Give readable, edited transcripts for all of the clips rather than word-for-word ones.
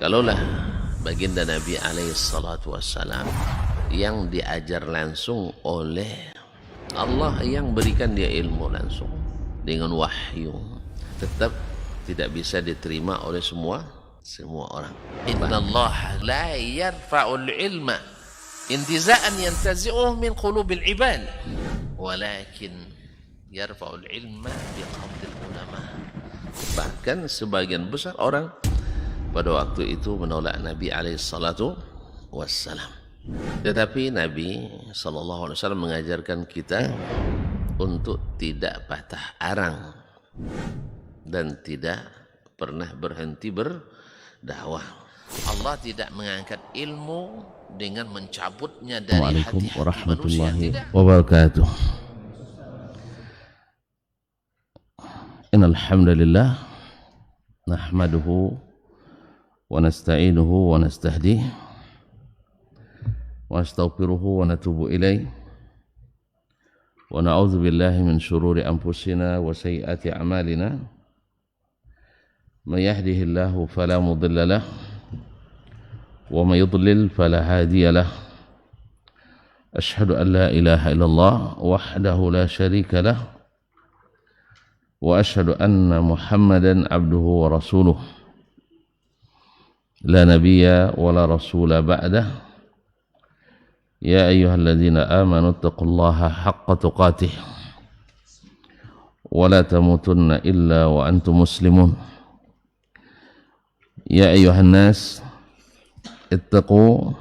Kalaulah baginda Nabi alaihi salatu wassalam yang diajar langsung oleh Allah, yang berikan dia ilmu langsung dengan wahyu, tetap tidak bisa diterima oleh semua orang. Innallaha la yarfa'ul ilma intiza'an yantazi'uhu min qulubil ibad, walakin yarfa'ul ilma biqabdil ulama. Bahkan sebagian besar orang pada waktu itu menolak Nabi alaihi salatu wassalam. Tetapi Nabi sallallahu alaihi wasallam mengajarkan kita untuk tidak patah arang dan tidak pernah berhenti berdakwah. Allah tidak mengangkat ilmu dengan mencabutnya dari hati-hati manusia. Warahmatullahi wabarakatuh. Innal hamdalillah nahmaduhu wa nasta'inuhu wa nastahdihi wa astaghfiruhu wa natubu ilaih wa na'udzu billahi min shururi anfusina wa sayyiati a'malina may yahdihillahu fala mudilla lahu wa may yudlil fala hadiya lahu ashhadu an la ilaha illallah wahdahu la syarika lahu wa ashhadu anna Muhammadan abduhu wa rasuluh la nabiyya wa la rasula ba'dah. Ya ayyuhalladzina amanu taqullaha haqqa tuqatih wa la tamutunna illa wa antum muslimun. Ya ayyuhan nas ittaqu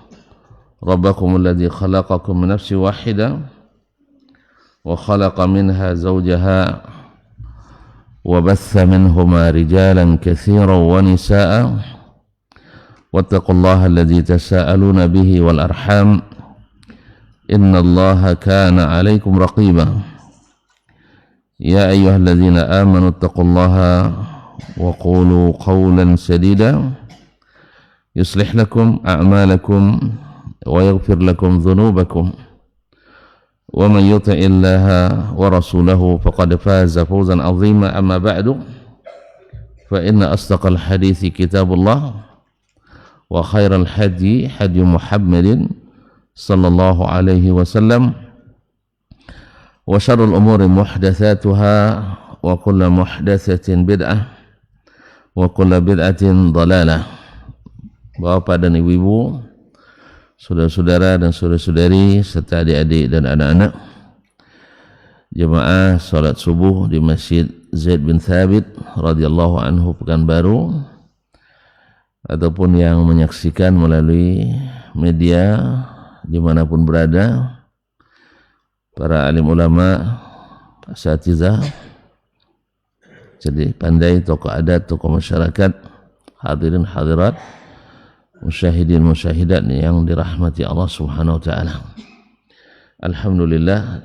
rabbakum alladzi khalaqakum min nafsin wahidah wa khalaqa minha zawjaha wa batha minhuma rijalan katsiran wa nisaa'a wattaqullaha alladzi tasaaluna bihi wal arham innallaha kana 'alaikum raqiba. Ya ayyuhalladzina amanu taqullaha wa qulu qawlan sadida yuslih lakum a'malakum wa yaghfir lakum dhunubakum wa man yuti'illaha wa rasulahu faqad faza fawzan 'azima. Amma ba'du, fa inna asdaqal hadithi kitabullah wa khairal hadi hadi Muhammadin sallallahu alaihi wasallam wa syarrul umuri muhdatsatuha wa kullu muhdatsatin bid'ah wa kullu bid'atin dhalalah. Bapak dan ibu-ibu, saudara-saudara dan saudara-saudari serta adik-adik dan anak-anak jemaah salat subuh di Masjid Zaid bin Thabit radhiyallahu anhu Pekanbaru, ataupun yang menyaksikan melalui media dimanapun berada, para alim ulama, asatizah, jadi pandai, tokoh adat, tokoh masyarakat, hadirin hadirat, musyahidin musyahidat yang dirahmati Allah subhanahu wa ta'ala. Alhamdulillah,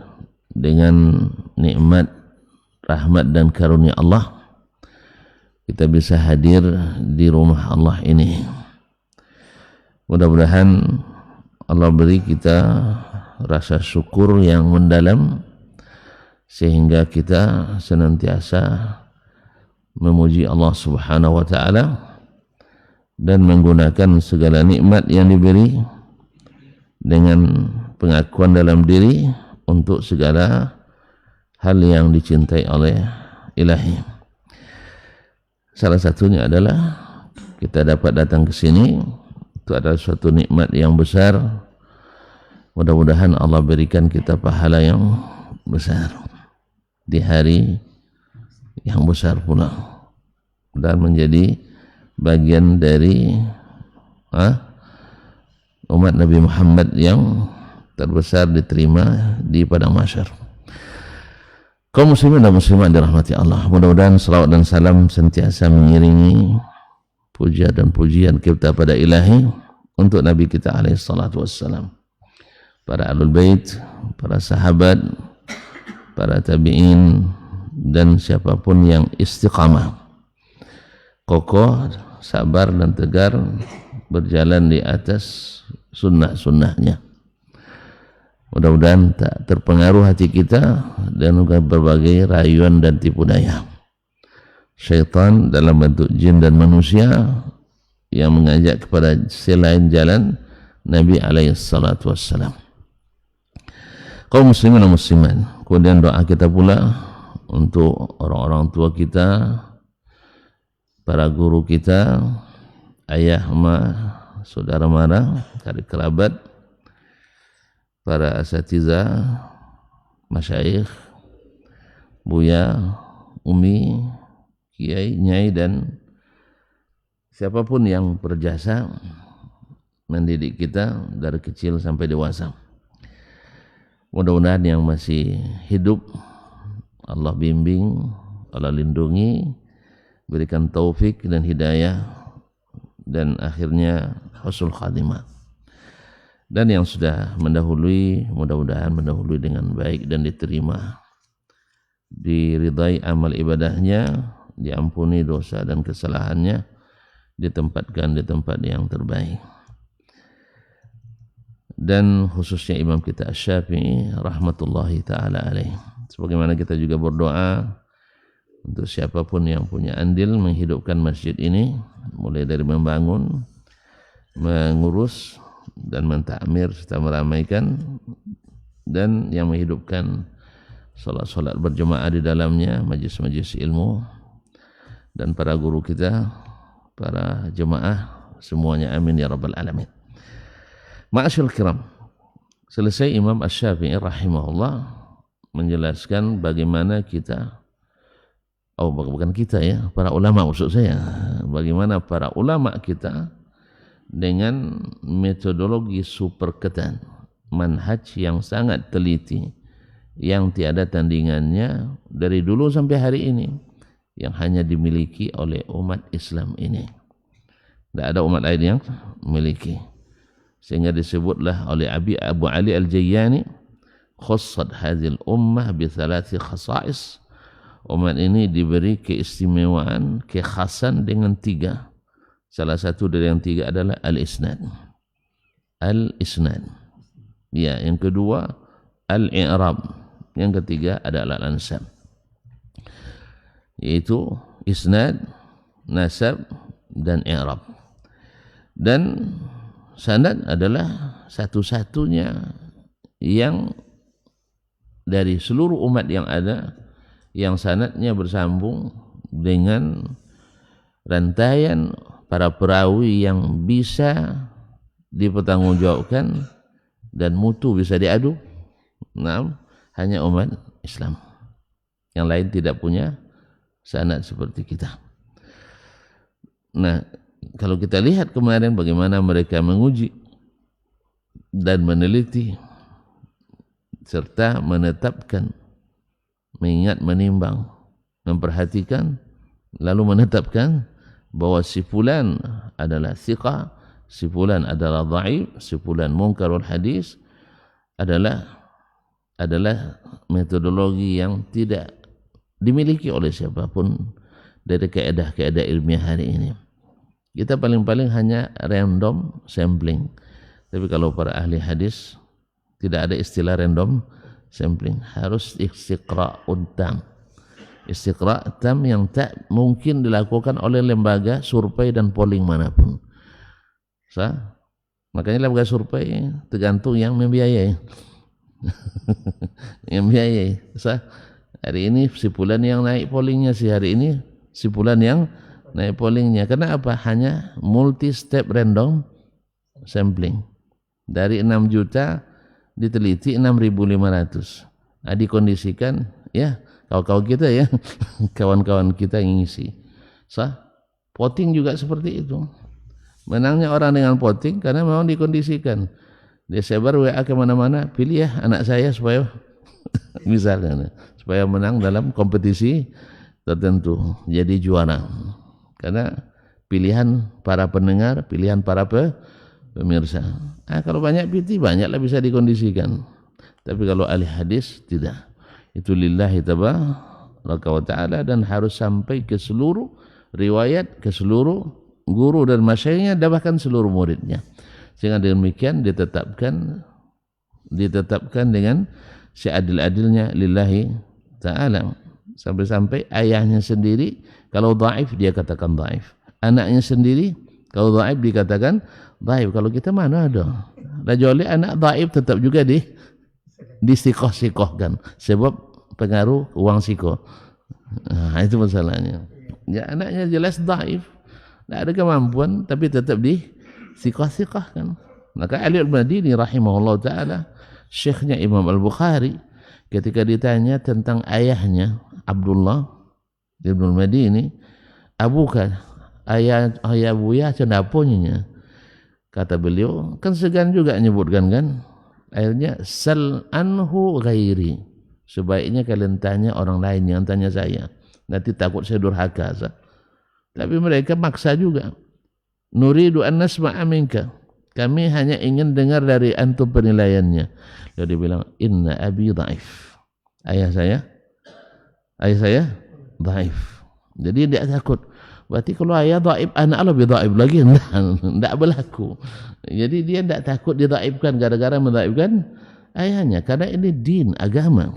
dengan nikmat, rahmat dan karunia Allah, kita bisa hadir di rumah Allah ini. Mudah-mudahan Allah beri kita rasa syukur yang mendalam sehingga kita senantiasa memuji Allah subhanahu wa ta'ala dan menggunakan segala nikmat yang diberi dengan pengakuan dalam diri untuk segala hal yang dicintai oleh Ilahi. Salah satunya adalah kita dapat datang ke sini. Itu adalah suatu nikmat yang besar. Mudah-mudahan Allah berikan kita pahala yang besar di hari yang besar pula, dan menjadi bagian dari umat Nabi Muhammad yang terbesar diterima di padang mahsyar. Kaum muslimin dan muslimat dirahmati Allah, mudah-mudahan salawat dan salam senantiasa mengiringi puja dan pujian kita pada Ilahi untuk Nabi kita alaihi salatu wassalam, para ahlul bait, para sahabat, para tabi'in, dan siapapun yang istiqamah, kokoh, sabar dan tegar berjalan di atas sunnah-sunnahnya. Mudah-mudahan tak terpengaruh hati kita dan berbagai rayuan dan tipu daya syaitan dalam bentuk jin dan manusia yang mengajak kepada selain jalan Nabi alaihi salatu wassalam. Kaum muslimin dan muslimat, kemudian doa kita pula untuk orang-orang tua kita, para guru kita, ayah, emak, saudara mara, karib kerabat, para asatizah, masyayikh, buya, umi, kiai, nyai, dan siapapun yang berjasa mendidik kita dari kecil sampai dewasa. Mudah-mudahan yang masih hidup Allah bimbing, Allah lindungi, berikan taufik dan hidayah, dan akhirnya husnul khatimah. Dan yang sudah mendahului, mudah-mudahan mendahului dengan baik dan diterima, diridai amal ibadahnya, diampuni dosa dan kesalahannya, ditempatkan di tempat yang terbaik. Dan khususnya imam kita Asy-Syafi'i rahmatullahi ta'ala alaih. Sebagaimana kita juga berdoa untuk siapapun yang punya andil menghidupkan masjid ini, mulai dari membangun, mengurus, dan mentakmir serta meramaikan, dan yang menghidupkan salat-salat berjemaah di dalamnya, majlis-majlis ilmu, dan para guru kita, para jemaah, semuanya amin ya rabbal alamin. Ma'asyil kiram, selesai Imam Asy-Syafi'i rahimahullah menjelaskan bagaimana kita, bukan kita ya, para ulama maksud saya, bagaimana para ulama kita dengan metodologi super ketat, manhaj yang sangat teliti, yang tiada tandingannya dari dulu sampai hari ini, yang hanya dimiliki oleh umat Islam ini. Tidak ada umat lain yang memiliki. Sehingga disebutlah oleh Abu Ali Al-Jayyani, khussat hadhil ummah bi thalathi khasa'is. Umat ini diberi keistimewaan, kekhasan dengan 3. Salah satu dari yang 3 adalah al-isnad. Al-isnad. Ya, yang kedua al-i'rab. Yang ketiga adalah al-ansab. Yaitu isnad, nasab, dan i'rab. Dan sanad adalah satu-satunya yang dari seluruh umat yang ada, yang sanadnya bersambung dengan rantaian para perawi yang bisa dipertanggungjawabkan dan mutu bisa diadu. Nah, hanya umat Islam. Yang lain tidak punya sanad seperti kita. Nah, kalau kita lihat kemarin bagaimana mereka menguji dan meneliti serta menetapkan, mengingat, menimbang, memperhatikan, lalu menetapkan bahwa si fulan adalah thiqah, si fulan adalah dhaif, si fulan munkarul hadis, adalah metodologi yang tidak dimiliki oleh siapapun dari kaedah-kaedah ilmiah hari ini. Kita paling-paling hanya random sampling. Tapi kalau para ahli hadis tidak ada istilah random sampling, harus istiqra'un tam. Istiqra' tam yang tak mungkin dilakukan oleh lembaga survei dan polling manapun. Makanya lembaga survei tergantung yang membiayai. Yang membiayai. Hari ini si fulan yang naik pollingnya, hari ini si fulan yang naik pollingnya. Kenapa? Hanya multi step random sampling. Dari 6 juta diteliti 6.500. Dikondisikan ya, kawan-kawan kita ya, kawan-kawan kita yang ngisi. Voting juga seperti itu. Menangnya orang dengan voting karena memang dikondisikan. Dia sebar WA kemana-mana, pilih ya anak saya supaya misalnya, supaya menang dalam kompetisi tertentu, jadi juara. Karena pilihan para pendengar, pilihan para pemirsa. Kalau banyak PT, banyaklah bisa dikondisikan. Tapi kalau ahli hadis, tidak. Itu lillahi tabaraka wa ta'ala, dan harus sampai ke seluruh riwayat, ke seluruh guru dan masyayikhnya, dan bahkan seluruh muridnya. Sehingga demikian ditetapkan dengan seadil-adilnya lillahi ta'ala. Sampai-sampai ayahnya sendiri kalau dhaif dia katakan dhaif, anaknya sendiri Kalau dhaif dikatakan dhaif. Kalau kita mana ada? Rajuli anak dhaif tetap juga disikoh-sikohkan sebab pengaruh uang sikoh. Nah, itu masalahnya. Ya anaknya jelas dhaif, tidak ada kemampuan tapi tetap disikoh-sikohkan. Maka Ali Al-Madini rahimahullah ta'ala, syekhnya Imam Al-Bukhari, ketika ditanya tentang ayahnya Abdullah Ibn Al-Madini, abuka, ayah buya cendapunya, kata beliau, kan segan juga nyebutkan kan, akhirnya sal anhu ghairi, sebaiknya kalian tanya orang lain, yang tanya saya, nanti takut saya durhaka. Tapi mereka maksa juga, nuridu an nasma'a minka, kami hanya ingin dengar dari antum penilaiannya. Lalu dia bilang, inna abi dhaif, ayah saya dhaif. Jadi dia takut. Berarti kalau ayah dhaif, anak lebih dhaif lagi. Tidak berlaku. Jadi dia tidak takut didhaifkan gara-gara mendhaifkan ayahnya. Karena ini din, agama.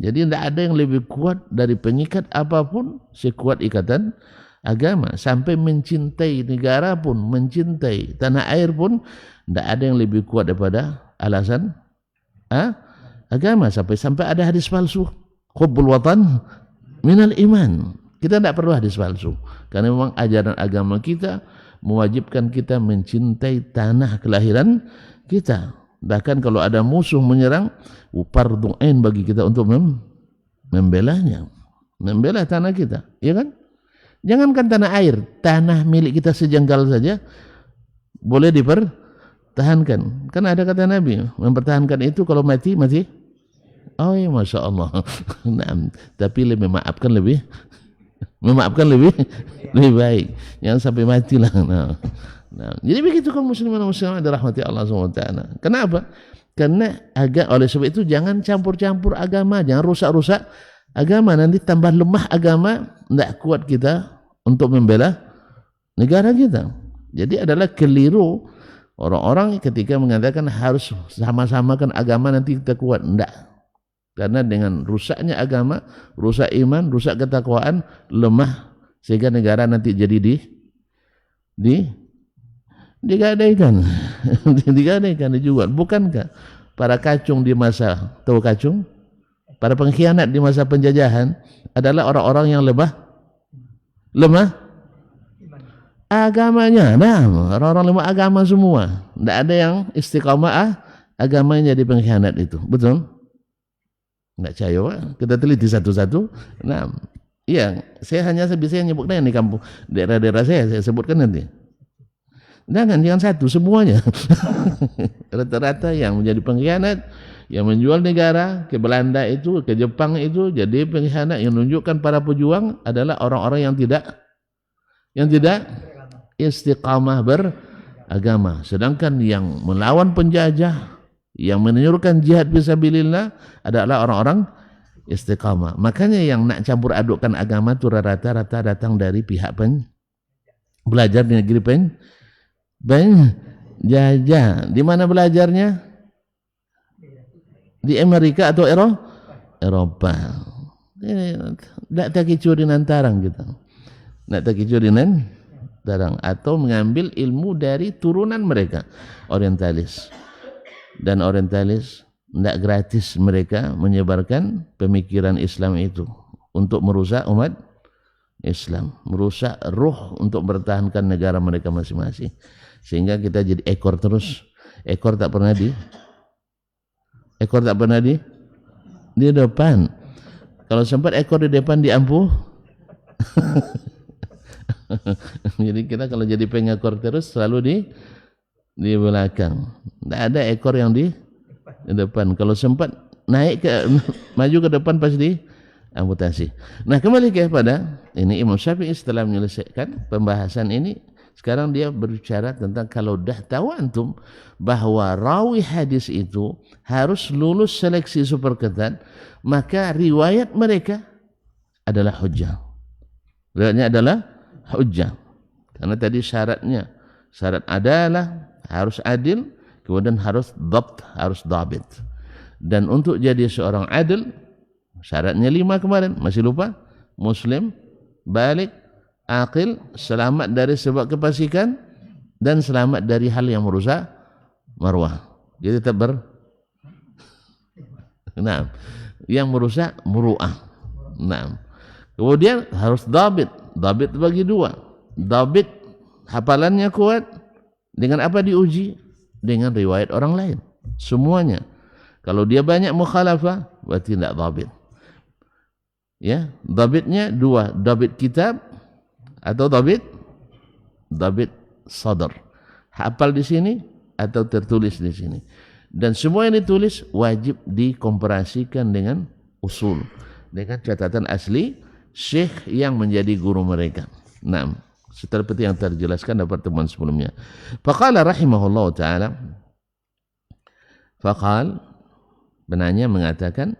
Jadi tidak ada yang lebih kuat dari pengikat apapun sekuat ikatan agama. Sampai mencintai negara pun, mencintai tanah air pun, tidak ada yang lebih kuat daripada alasan agama. Sampai ada hadis palsu, hubbul watan minal iman. Kita tidak perlu hadis palsu, karena memang ajaran agama kita mewajibkan kita mencintai tanah kelahiran kita. Bahkan kalau ada musuh menyerang, fardhu ain bagi kita untuk membelanya, membela tanah kita, ya kan? Jangankan tanah air, tanah milik kita sejengkal saja boleh dipertahankan. Kan ada kata Nabi, mempertahankan itu kalau mati. Oh ya, Masya Allah. Nah, tapi memaafkan lebih baik. Jangan sampai matilah. Nah, jadi begitu kaum muslimin dan muslimat dirahmati Allah SWT. Kenapa? Karena oleh sebab itu jangan campur-campur agama, jangan rusak-rusak agama. Nanti tambah lemah agama, tidak kuat kita untuk membela negara kita. Jadi adalah keliru orang-orang ketika mengatakan harus sama-samakan agama nanti kita kuat. Tidak. Karena dengan rusaknya agama, rusak iman, rusak ketakwaan, lemah, sehingga negara nanti jadi digadaikan, dijual. Bukankah para kacung di masa, tahu kacung? Para pengkhianat di masa penjajahan adalah orang-orang yang lemah agamanya. Nah, orang-orang lemah agama semua. Tidak ada yang istiqamah agamanya jadi pengkhianat itu. Betul? Tidak percaya, Pak. Kita teliti satu-satu. Nah, iya, saya hanya bisa nyebutnya di kampung, daerah-daerah saya sebutkan nanti. Jangan satu, semuanya. Rata-rata yang menjadi pengkhianat, yang menjual negara ke Belanda itu, ke Jepang itu, jadi pengkhianat yang menunjukkan para pejuang adalah orang-orang yang tidak istiqamah beragama. Sedangkan yang melawan penjajah, yang menyuruhkan jihad fisabilillah adalah orang-orang istiqamah. Makanya yang nak campur adukkan agama itu rata-rata datang dari pihak belajar di negeri penjajah. Di mana belajarnya? Di Amerika atau Eropa. Tidak takicurin antarang kita. Tidak takicurin antarang. Atau mengambil ilmu dari turunan mereka, orientalis. Dan orientalis tidak gratis mereka menyebarkan pemikiran Islam itu untuk merusak umat Islam, merusak ruh untuk bertahankan negara mereka masing-masing. Sehingga kita jadi ekor terus. Ekor tak pernah di depan. Kalau sempat ekor di depan diampuh. Jadi kita kalau jadi pengekor terus selalu di belakang. Tidak ada ekor yang di depan. Kalau sempat naik maju ke depan pasti amputasi. Nah, kembali kepada ini, Imam Syafi'i setelah menyelesaikan pembahasan ini, sekarang dia berbicara tentang kalau dah tahu antum bahwa rawi hadis itu harus lulus seleksi super ketat, maka riwayat mereka adalah hujjah. Riwayatnya adalah hujjah. Karena tadi syarat adalah harus adil, kemudian harus dhabt, harus dhabit. Dan untuk jadi seorang adil, syaratnya 5 kemarin, masih lupa? Muslim, balik, aqil, selamat dari sebab kefasikan, dan selamat dari hal yang merusak marwah. Jadi tetap nah, yang merusak muru'ah. Nah, kemudian harus dabit. Dabit bagi dua. Dabit hafalannya kuat. Dengan apa diuji? Dengan riwayat orang lain. Semuanya. Kalau dia banyak mukhalafah, berarti tidak dabit. Ya, dabitnya dua. Dabit kitab atau dabit sadar. Hafal di sini atau tertulis di sini. Dan semua yang ditulis wajib dikomparasikan dengan usul, dengan catatan asli syekh yang menjadi guru mereka. Nah, seperti yang terjelaskan dalam pertemuan sebelumnya. Faqala rahimahullah ta'ala, faqal, benarnya mengatakan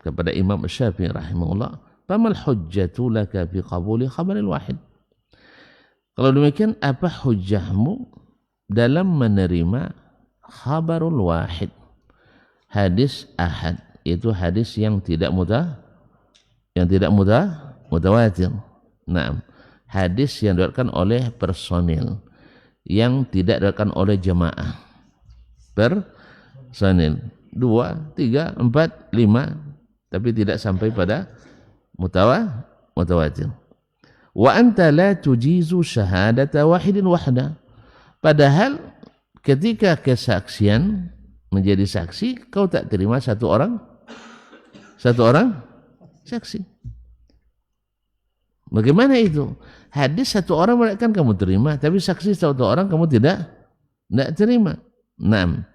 kepada Imam Syafi'i rahimahullah, famal hujjatu laka fi qabuli khabaril wahid. Kalau demikian, apa hujjahmu dalam menerima khabarul wahid, hadis ahad, itu hadis yang tidak mutawatir. Nah, hadis yang diriwayatkan oleh personil, yang tidak diriwayatkan oleh jemaah. Personil 2, 3, 4, 5, tapi tidak sampai pada mutawatir. Wa anta la tujizu syahadata wahidin wahda. Padahal ketika kesaksian menjadi saksi, kau tak terima satu orang saksi. Bagaimana itu? Hadis satu orang kan kamu terima, tapi saksi satu orang kamu tidak terima. Naam.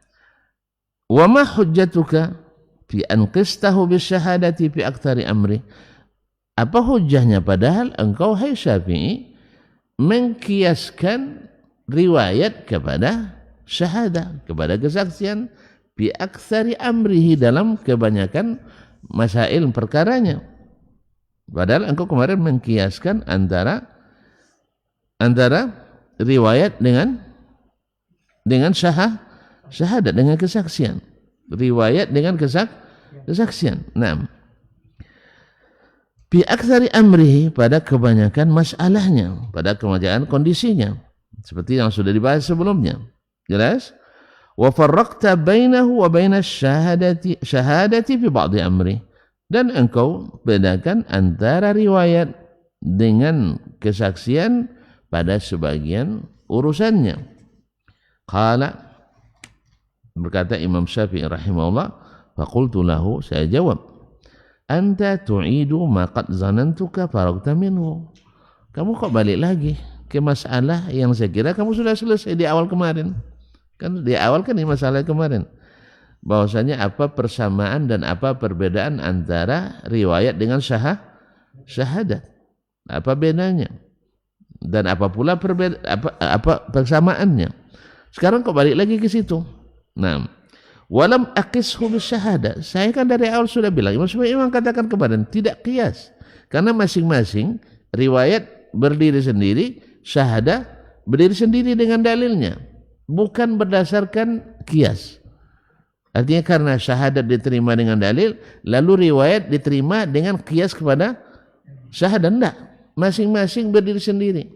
Wa ma hujjatuka fi an qistahu bisyahadati fi aktsari amri. Apa hujjahnya padahal engkau hai Syafi'i mengkiaskan riwayat kepada syahadah, kepada kesaksian bi aktsari amrihi, dalam kebanyakan masail perkaranya. Padahal engkau kemarin mengkiaskan antara riwayat dengan syahadat, dengan kesaksian. Riwayat dengan kesaksian. Nah, bi aktsari amrihi, pada kebanyakan masalahnya, pada kebanyakan kondisinya, seperti yang sudah dibahas sebelumnya. Jelas? Wa farraqta bainahu wa bainas syahadati fi ba'dhi amri. Dan engkau bedakan antara riwayat dengan kesaksian pada sebagian urusannya. Qala, berkata Imam Syafi'i rahimahullah, faqultu lahu, saya jawab, anta tu'idu ma qad zanantuka faragta minhu. Kamu kok balik lagi ke masalah yang saya kira kamu sudah selesai di awal kemarin. Kan di awal kan di masalah kemarin, bahwasanya apa persamaan dan apa perbedaan antara riwayat dengan syahadat, apa bedanya dan apa pula apa persamaannya. Sekarang kok balik lagi ke situ. Nah, walam aqishu bisyahada, saya kan dari awal sudah bilang, Imam katakan kemarin tidak qiyas, karena masing-masing riwayat berdiri sendiri, syahadah berdiri sendiri dengan dalilnya, bukan berdasarkan qiyas. Artinya karena syahadat diterima dengan dalil, lalu riwayat diterima dengan qiyas kepada syahadat. Enggak, masing-masing berdiri sendiri,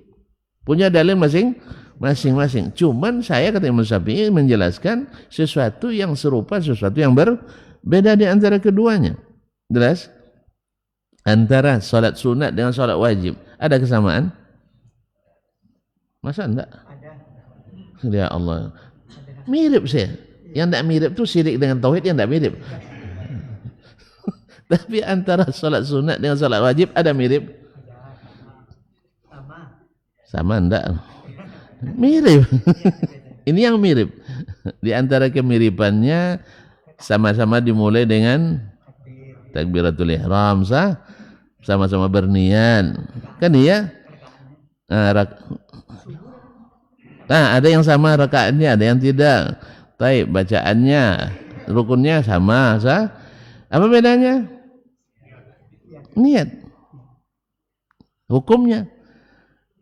punya dalil masing-masing. Cuman saya, kata Imam Syafi'i, menjelaskan sesuatu yang serupa, sesuatu yang berbeda di antara keduanya. Jelas? Antara salat sunat dengan salat wajib ada kesamaan? Masa enggak? Ya Allah, mirip saya. Yang tidak mirip itu syirik dengan tauhid, yang tidak mirip. Tapi antara salat sunat dengan salat wajib ada mirip? Sama enggak? Mirip. Ini yang mirip. Di antara kemiripannya, sama-sama dimulai dengan takbiratul ihram, sama-sama berniat. Kan iya? Ada yang sama rakaatnya, ada yang tidak. Baik, bacaannya, rukunnya sama, apa bedanya? Niat, hukumnya.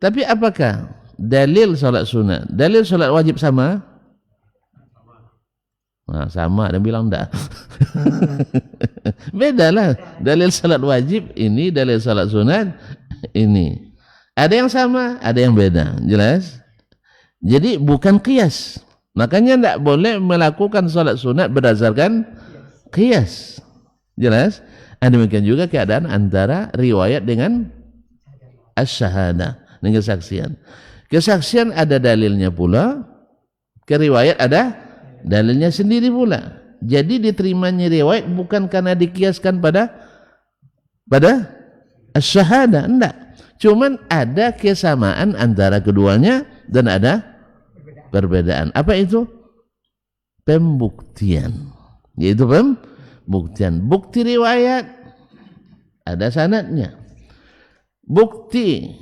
Tapi apakah dalil salat sunat, dalil salat wajib sama? Nah, sama, ada bilang enggak. Bedalah, dalil salat wajib ini, dalil salat sunat ini. Ada yang sama, ada yang beda, jelas. Jadi bukan qiyas. Makanya tidak boleh melakukan sholat sunat berdasarkan qiyas. Jelas? Demikian juga keadaan antara riwayat dengan as-syahadah, dengan kesaksian. Kesaksian ada dalilnya pula, keriwayat ada dalilnya sendiri pula. Jadi diterimanya riwayat bukan karena dikiaskan pada as-syahadah, enggak. Cuman ada kesamaan antara keduanya dan ada perbedaan. Apa itu? Pembuktian. Yaitu pembuktian. Bukti riwayat ada sanadnya. Bukti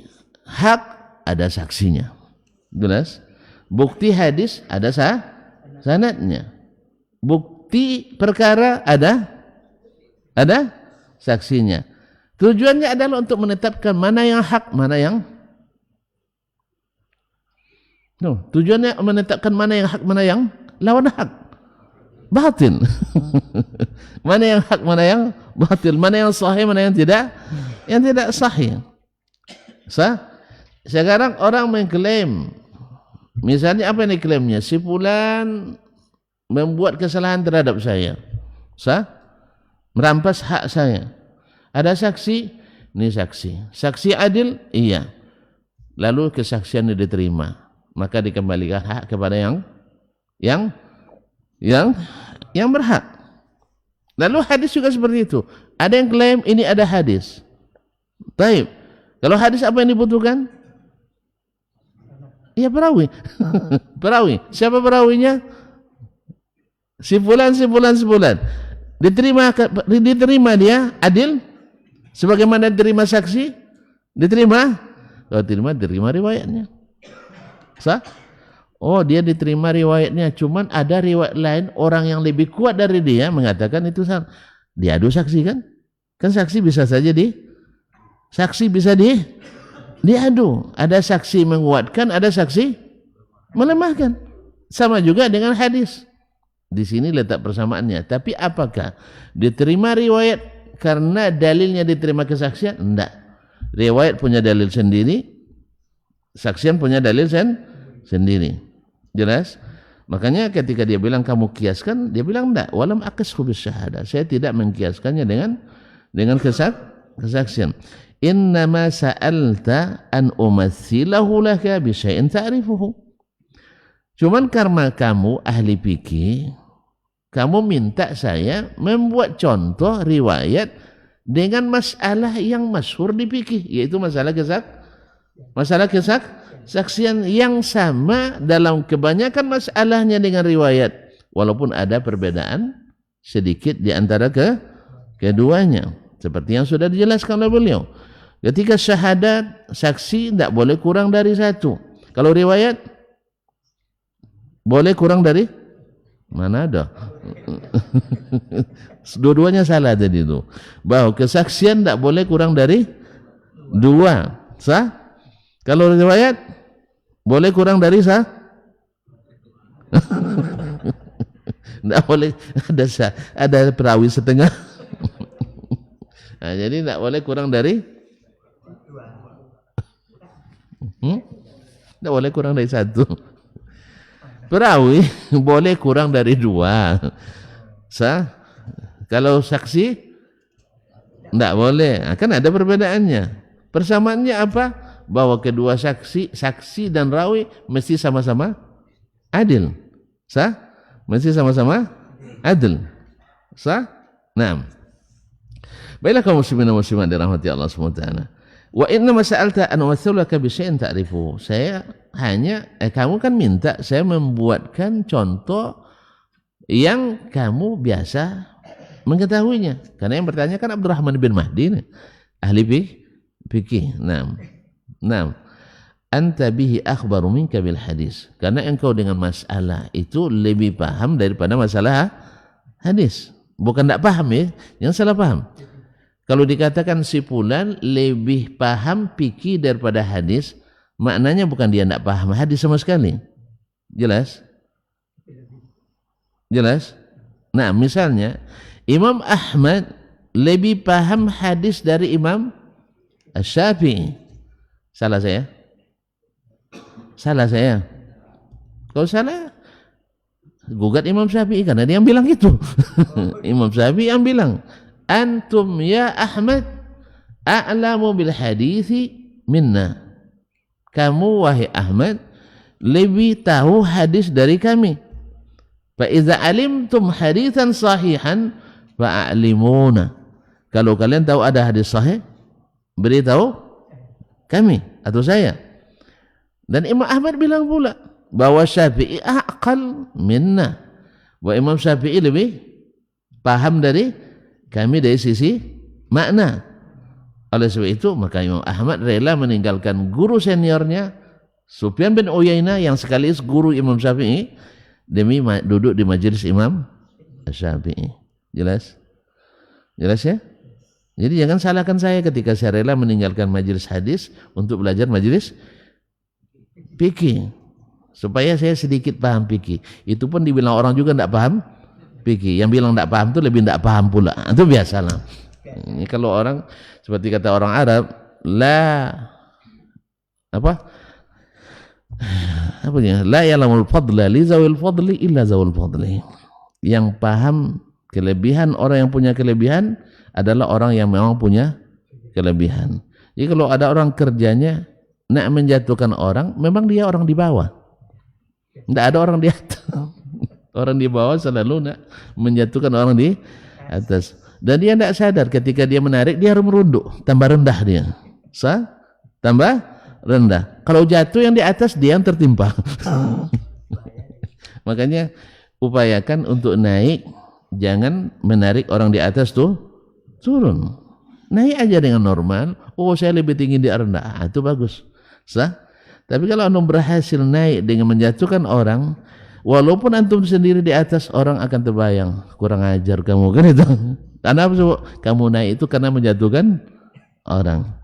hak ada saksinya. Jelas? Bukti hadis ada sanadnya. Bukti perkara ada saksinya. Tujuannya adalah untuk menetapkan mana yang hak, mana yang tujuannya menetapkan mana yang hak, mana yang lawan hak, batil. Mana yang hak, mana yang batil, mana yang sahih, mana yang tidak sahih. Sekarang orang mengklaim, misalnya apa yang diklaimnya? Si fulan membuat kesalahan terhadap saya, merampas hak saya. Ada saksi, ini saksi adil, iya. Lalu kesaksiannya diterima, maka dikembalikan hak kepada yang berhak. Lalu hadis juga seperti itu. Ada yang klaim ini ada hadis. Baik. Kalau hadis apa yang dibutuhkan? Iya, perawi. Perawi. Siapa perawinya? Si fulan. Diterima dia adil sebagaimana diterima saksi, diterima. Kalau diterima riwayatnya. Oh, dia diterima riwayatnya, cuman ada riwayat lain orang yang lebih kuat dari dia mengatakan itu salah. Diadu saksi kan? Kan saksi bisa saja diadu. Ada saksi menguatkan, ada saksi melemahkan. Sama juga dengan hadis. Di sini letak persamaannya. Tapi apakah diterima riwayat karena dalilnya diterima kesaksian? Enggak. Riwayat punya dalil sendiri, saksian punya dalil sendiri. Jelas? Makanya ketika dia bilang kamu kiaskan, dia bilang enggak. Walam aqishu bisyahadah. Saya tidak mengkiaskannya dengan kesaksian. Innama sa'alta an umatsilahu laka bi syai'in ta'rifuhu. Cuman karena kamu ahli fikih, kamu minta saya membuat contoh riwayat dengan masalah yang masyhur di fikih, yaitu masalah kesaksian yang sama dalam kebanyakan masalahnya dengan riwayat, walaupun ada perbedaan sedikit di antara keduanya, seperti yang sudah dijelaskan oleh beliau. Ketika syahadat, saksi tidak boleh kurang dari satu. Kalau riwayat boleh kurang dari mana ada? Dua-duanya salah tadi itu. Bahwa kesaksian tidak boleh kurang dari dua. Sah? Kalau riwayat boleh kurang dari tidak boleh ada perawi setengah. Nah, jadi tidak boleh kurang dari tidak boleh kurang dari satu. Perawi boleh kurang dari dua. Kalau saksi tidak boleh. Kan ada perbedaannya. Persamaannya apa? Bahwa kedua saksi dan rawi mesti sama-sama adil. Mesti sama-sama adil. Nah. Baiklah kaum muslimin dan muslimat dirahmati Allah SWT. Wa inna mas'alta an umatsilaka bi syai'in ta'rifu. Saya hanya kamu kan minta saya membuatkan contoh yang kamu biasa mengetahuinya. Karena yang bertanya kan Abdurrahman bin Mahdi nih, ahli fikih. Naam. Anta bihi akhbaru minka bil hadis. Karena engkau dengan masalah itu lebih paham daripada masalah hadis. Bukan tidak paham ya, yang salah paham. Kalau dikatakan si fulan lebih paham fikih daripada hadis, maknanya bukan dia tidak paham hadis sama sekali. Jelas? Nah, misalnya Imam Ahmad lebih paham hadis dari Imam Asy-Syafi'i. Salah saya? Kalau salah, gugat Imam Syafi'i karena dia yang bilang itu. Imam Syafi'i yang bilang, antum ya Ahmad a'lamu bil hadithi minna. Kamu wahai Ahmad lebih tahu hadis dari kami. Fa iza alimtum haditsan sahihan fa'alimuna. Kalau kalian tahu ada hadis sahih, beritahu kami atau saya. Dan Imam Ahmad bilang pula bahwa Syafi'i aqal minna. Bahwa Imam Syafi'i lebih paham dari kami dari sisi makna. Oleh sebab itu maka Imam Ahmad rela meninggalkan guru seniornya Sufyan bin Uyainah yang sekaligus guru Imam Syafi'i demi duduk di majelis Imam Syafi'i. Jelas? Jelas ya? Jadi jangan salahkan saya ketika saya rela meninggalkan majelis hadis untuk belajar majelis fikih. Supaya saya sedikit paham fikih. Itu pun dibilang orang juga tidak paham fikih. Yang bilang tidak paham itu lebih tidak paham pula. Itu biasalah. Ini kalau orang seperti kata orang Arab, la ya'lamul fadla li zawil fadli illa zawil fadli. Yang paham kelebihan orang yang punya kelebihan adalah orang yang memang punya kelebihan. Jadi kalau ada orang kerjanya nak menjatuhkan orang, memang dia orang di bawah. Tidak ada orang di atas. Orang di bawah selalu nak menjatuhkan orang di atas. Dan dia tidak sadar ketika dia menarik, dia harus merunduk, tambah rendah dia. Tambah rendah. Kalau jatuh yang di atas, dia yang tertimpa. Makanya upayakan untuk naik, jangan menarik orang di atas tuh turun. Naik aja dengan normal. Oh, saya lebih tinggi di rendah. Itu bagus. Tapi kalau antum berhasil naik dengan menjatuhkan orang, walaupun antum sendiri di atas, orang akan terbayang, kurang ajar kamu kan itu. Karena kamu naik itu karena menjatuhkan orang.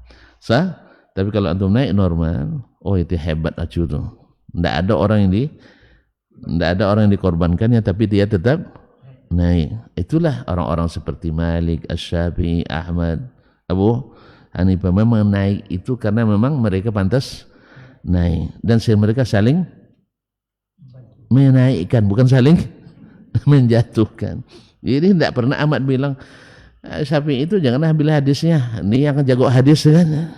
Tapi kalau antum naik normal, oh itu hebat acu tuh. Tidak ada orang yang dikorbankannya, tapi dia tetap naik. Itulah orang-orang seperti Malik, Asy-Syafi'i, Ahmad, Abu Hanifah memang naik itu karena memang mereka pantas naik. Dan mereka saling menaikkan, bukan saling menjatuhkan. Jadi tidak pernah Ahmad bilang Syafi'i itu janganlah ambil hadisnya, ini yang jago hadis kan.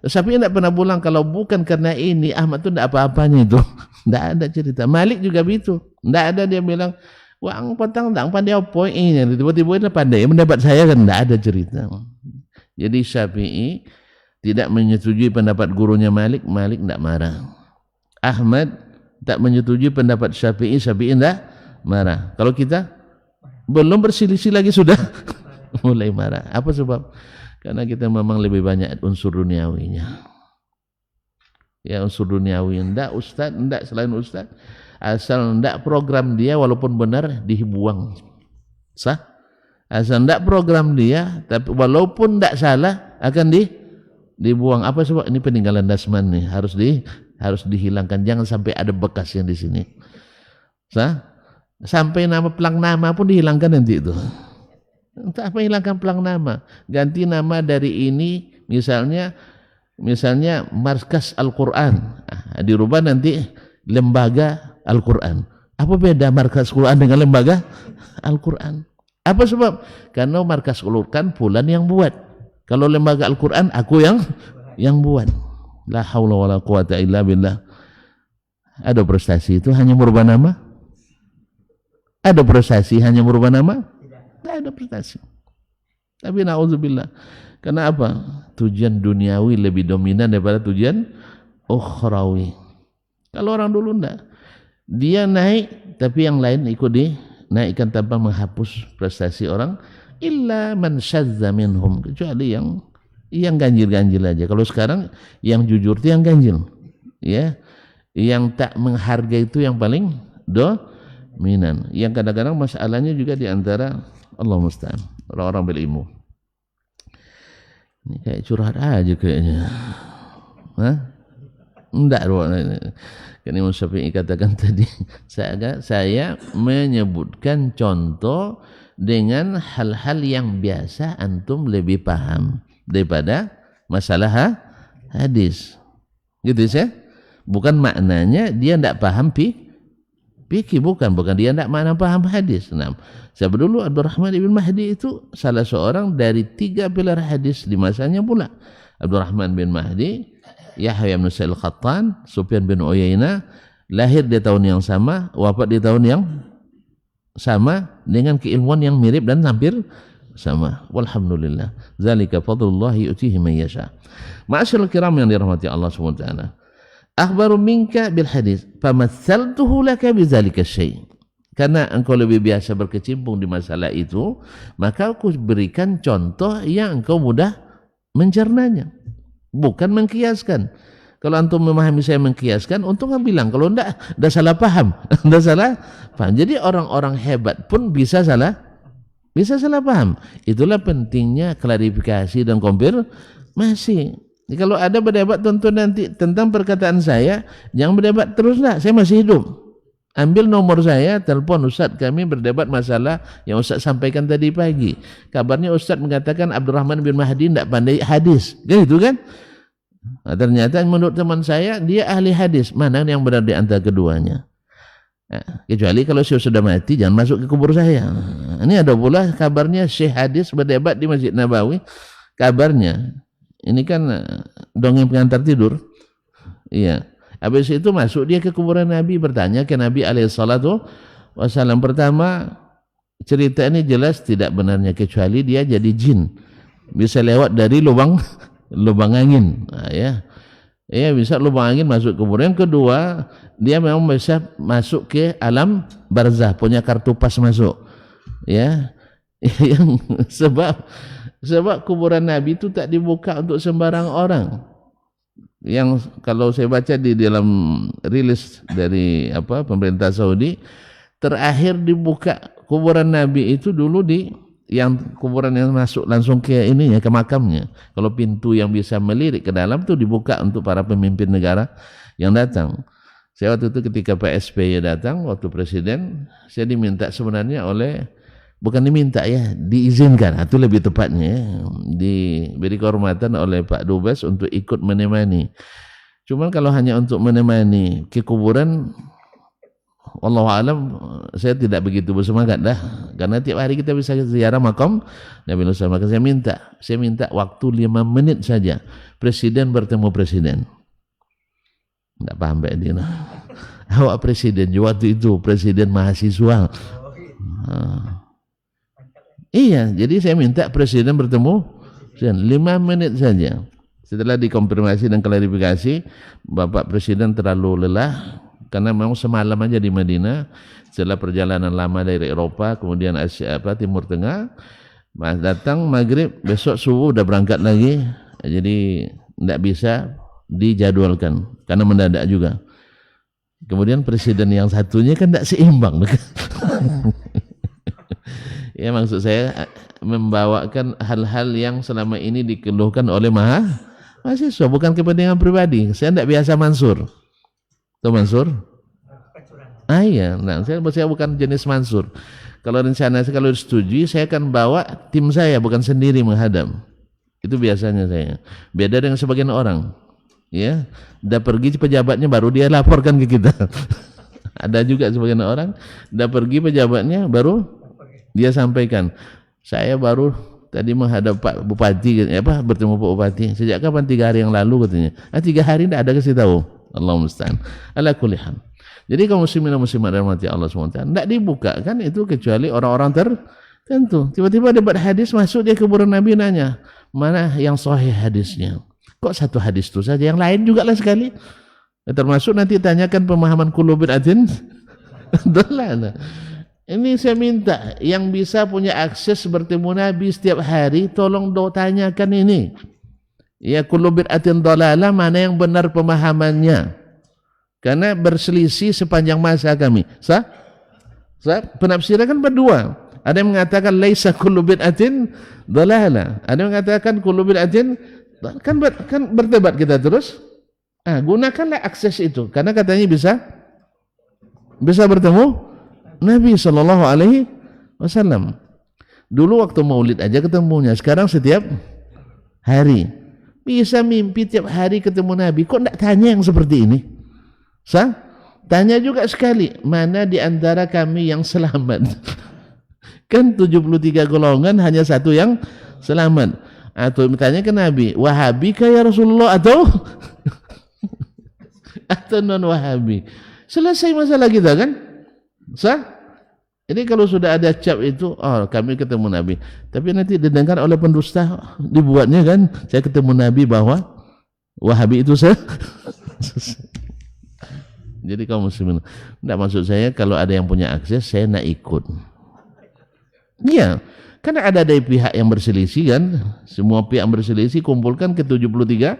Syafi'i tidak pernah bilang kalau bukan karena ini Ahmad itu tidak apa-apanya itu. Tidak ada cerita. Malik juga begitu. Tidak ada dia bilang wang potang tak pandai apa ini, tiba-tiba dia pandai mendapat saya kan, tidak ada cerita. Jadi Syafi'i tidak menyetujui pendapat gurunya Malik, Malik tidak marah. Ahmad tak menyetujui pendapat Syafi'i, Syafi'i tidak marah. Kalau kita belum berselisih lagi sudah mulai marah. Apa sebab? Karena kita memang lebih banyak unsur duniawinya. Ya unsur duniawi. Enggak ustaz, enggak selain ustaz. Asal enggak program dia walaupun benar dibuang. Asal enggak program dia tapi walaupun enggak salah akan dibuang. Apa sebab? Ini peninggalan Dasman nih, harus dihilangkan. Jangan sampai ada bekas yang di sini. Sampai pelang nama pun dihilangkan nanti itu. Entah apa hilangkan pelang nama, ganti nama dari ini misalnya Markas Al-Quran, dirubah nanti Lembaga Al-Quran. Apa beda Markas Al-Quran dengan Lembaga Al-Quran? Apa sebab? Karena Markas Al-Quran fulan yang buat. Kalau Lembaga Al-Quran aku yang buat. La haula wala quwata illa billah. Ada prestasi itu hanya merubah nama? Ada prestasi hanya merubah nama? Tidak ada prestasi. Tapi na'udzubillah. Kenapa? Tujuan duniawi lebih dominan daripada tujuan ukhrawi. Kalau orang dulu enggak. Dia naik, tapi yang lain ikut dinaikkan tanpa menghapus prestasi orang. Illa man syazza minhum. Kecuali yang ganjil-ganjil aja. Kalau sekarang yang jujur itu yang ganjil. Ya. Yang tak menghargai itu yang paling dominan. Yang kadang-kadang masalahnya juga diantara Allah musta'an, orang-orang berilmu. Ini kayak curhat aja kayaknya. Enggak, kan Imam Syafi'i katakan tadi, saya menyebutkan contoh dengan hal-hal yang biasa antum lebih paham daripada masalah hadis. Gitu sih. Bukan maknanya dia tidak paham fikih, bukan dia tidak paham hadis. Nah, siapa dulu Abdurrahman bin Mahdi itu salah seorang dari 3 pilar hadis di masanya pula. Abdurrahman bin Mahdi, Yahya bin Sa'id al-Qattan, Sufyan bin Uyainah, lahir di tahun yang sama, wafat di tahun yang sama, dengan keilmuan yang mirip dan hampir sama. Walhamdulillah. Zalika fadlullah yu'tihi man yasha. Ma'asyiral kiram yang dirahmati Allah Subhanahu wa taala. Akhbaru minka bil hadis, famatsaltuhu laka bidzalika syai'. Karena engkau lebih biasa berkecimpung di masalah itu, maka aku berikan contoh yang engkau mudah mencernanya, bukan mengkiaskan. Kalau antum memahami saya mengkiaskan, untung bilang, kalau enggak, dah salah paham. Dah salah paham. Jadi orang-orang hebat pun bisa salah paham. Itulah pentingnya klarifikasi dan konfirmasi. Jadi kalau ada berdebat tentu nanti tentang perkataan saya, jangan berdebat teruslah, saya masih hidup. Ambil nomor saya, telepon Ustaz, kami berdebat masalah yang Ustaz sampaikan tadi pagi. Kabarnya Ustaz mengatakan Abdurrahman bin Mahdi tidak pandai hadis. Gitu kan? Nah, ternyata menurut teman saya, dia ahli hadis. Mana yang benar di antara keduanya? Nah, kecuali kalau saya sudah mati, jangan masuk ke kubur saya. Nah, ini ada pula kabarnya Syekh hadis berdebat di Masjid Nabawi. Kabarnya, ini kan dongeng pengantar tidur. Iya. Habis itu masuk dia ke kuburan Nabi, bertanya ke Nabi alaihissalatu wassalam. Pertama, cerita ini jelas tidak benarnya, kecuali dia jadi jin, bisa lewat dari lubang angin. Nah, ya bisa lubang angin masuk kuburan. Kedua, dia memang bisa masuk ke alam barzah, punya kartu pas masuk. Ya, yang sebab kuburan Nabi itu tak dibuka untuk sembarang orang. Yang kalau saya baca di dalam rilis dari pemerintah Saudi, terakhir dibuka kuburan Nabi itu dulu di yang kuburan yang masuk langsung ke ininya, ke makamnya. Kalau pintu yang bisa melirik ke dalam itu dibuka untuk para pemimpin negara yang datang. Saya waktu itu ketika PSBY datang, waktu presiden, saya diminta sebenarnya bukan diminta ya, diizinkan, itu lebih tepatnya ya, diberi kehormatan oleh Pak Dubes untuk ikut menemani. Cuman kalau hanya untuk menemani ke kuburan, wallahu alam, saya tidak begitu bersemangat dah, karena tiap hari kita bisa ziarah makam Nabi Muhammad. Maka saya minta waktu 5 menit saja, presiden bertemu presiden. Tidak paham Pak Edina. Awak presiden waktu itu presiden mahasiswa. Iya, jadi saya minta presiden bertemu 5 menit saja. Setelah dikonfirmasi dan klarifikasi, Bapak Presiden terlalu lelah karena memang semalam aja di Madinah, setelah perjalanan lama dari Eropa, kemudian Asia Timur Tengah, datang maghrib, besok subuh udah berangkat lagi, jadi tidak bisa dijadwalkan karena mendadak juga. Kemudian presiden yang satunya kan tidak seimbang. Ya, maksud saya membawakan hal-hal yang selama ini dikeluhkan oleh mahasiswa, bukan kepentingan pribadi. Saya tidak biasa Mansur. Tahu Mansur? Iya, nah saya bukan jenis Mansur. Kalau rencana saya kalau disetujui, saya akan bawa tim saya, bukan sendiri menghadap. Itu biasanya saya. Beda dengan sebagian orang. Ya, udah pergi pejabatnya baru dia laporkan ke kita. Ada juga sebagian orang, udah pergi pejabatnya baru dia sampaikan, saya baru tadi menghadap Pak Bupati, bertemu Pak Bupati. Sejak kapan? 3 hari yang lalu katanya. 3 hari tidak ada kasih tahu. Allahumma musta'an. Ala kulli hal. Jadi kaum muslimin dan muslimat rahmati Allah SWT, tidak dibuka kan itu kecuali orang-orang tertentu. Tiba-tiba debat hadis masuk dia ke kuburan Nabi, nanya, mana yang sahih hadisnya? Kok satu hadis itu saja, yang lain juga lah sekali. Termasuk nanti tanyakan pemahaman kullu bid'atin dalalah. Ini saya minta yang bisa punya akses bertemu Nabi setiap hari, tolong tanyakan ini. Ya, kullu bid'atin dalalah, mana yang benar pemahamannya? Karena berselisih sepanjang masa kami. Penafsiran kan berdua. Ada yang mengatakan laisa kullu bid'atin dalalah. Ada yang mengatakan kullu bid'atin, kan berdebat kita terus. Gunakanlah akses itu, karena katanya bisa bertemu Nabi SAW. Dulu waktu maulid aja ketemunya, sekarang setiap hari. Bisa mimpi tiap hari ketemu Nabi, kok tidak tanya yang seperti ini? Sah? Tanya juga sekali, mana di antara kami yang selamat? Kan 73 golongan hanya satu yang selamat. Atau bertanya ke Nabi, Wahabi kah ya Rasulullah atau atau non Wahabi? Selesai masalah kita kan? Sah? Ini kalau sudah ada cap itu, oh kami ketemu Nabi. Tapi nanti didengar oleh pendusta, dibuatnya kan, saya ketemu Nabi bahwa Wahabi itu sah. Jadi kaum muslimin, tidak maksud saya kalau ada yang punya akses saya nak ikut. Iya, karena ada dari pihak yang berselisih kan, semua pihak yang berselisih kumpulkan ke 73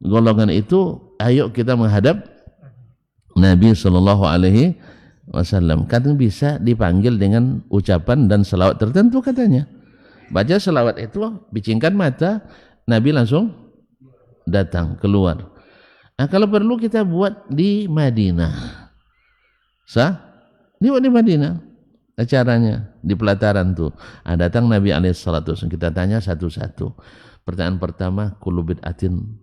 golongan itu, ayo kita menghadap Nabi SAW. Kadang bisa dipanggil dengan ucapan dan selawat tertentu katanya. Baca selawat itu, bicingkan mata, Nabi langsung datang keluar. Nah, kalau perlu kita buat di Madinah. Sah? Di Madinah. Acaranya di pelataran tuh. Datang Nabi alaihissalatu wasallam, kita tanya satu-satu. Pertanyaan pertama, kullu bid'atin.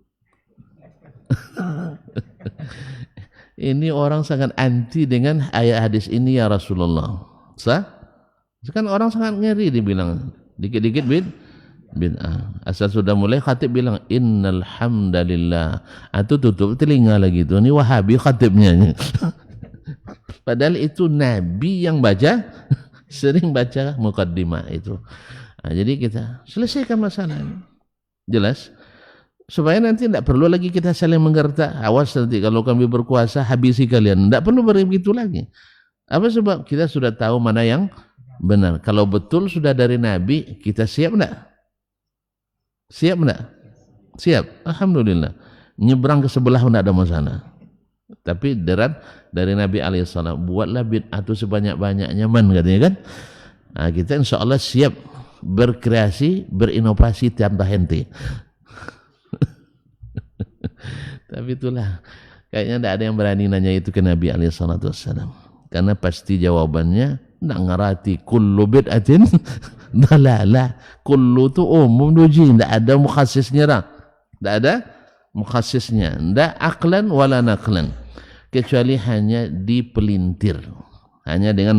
Ini orang sangat anti dengan ayat hadis ini ya Rasulullah. Sah? Kan orang sangat ngeri dibilang. Dikit-dikit bid'ah. Asal sudah mulai khatib bilang innal hamdalillah. Atau tutup telinga lagi tuh. Ini Wahabi khatibnya. Padahal itu Nabi yang baca, sering baca muqaddimah itu. Nah, jadi kita selesaikan masalah ini. Jelas? Supaya nanti tidak perlu lagi kita saling menggertak. Awas nanti kalau kami berkuasa habisi kalian. Tidak perlu begitu lagi. Apa sebab? Kita sudah tahu mana yang benar. Kalau betul sudah dari Nabi, kita siap tidak? Siap enggak? Siap. Alhamdulillah. Nyebrang ke sebelah tidak ada masalah. Tapi derat dari Nabi alaihissalam, buatlah bid'ah itu sebanyak-banyaknya man katanya kan. Nah, kita insya Allah siap berkreasi, berinovasi tanpa henti. Tapi itulah kayaknya tidak ada yang berani nanya itu ke Nabi alaihissalam. Karena pasti jawabannya tidak ngerti kullu bid'atin dalalah. Kullu itu umum duji, tidak ada mukhassisnya lah. Tidak ada mukhassisnya, tidak aklan wala naklan, kecuali hanya dipelintir, hanya dengan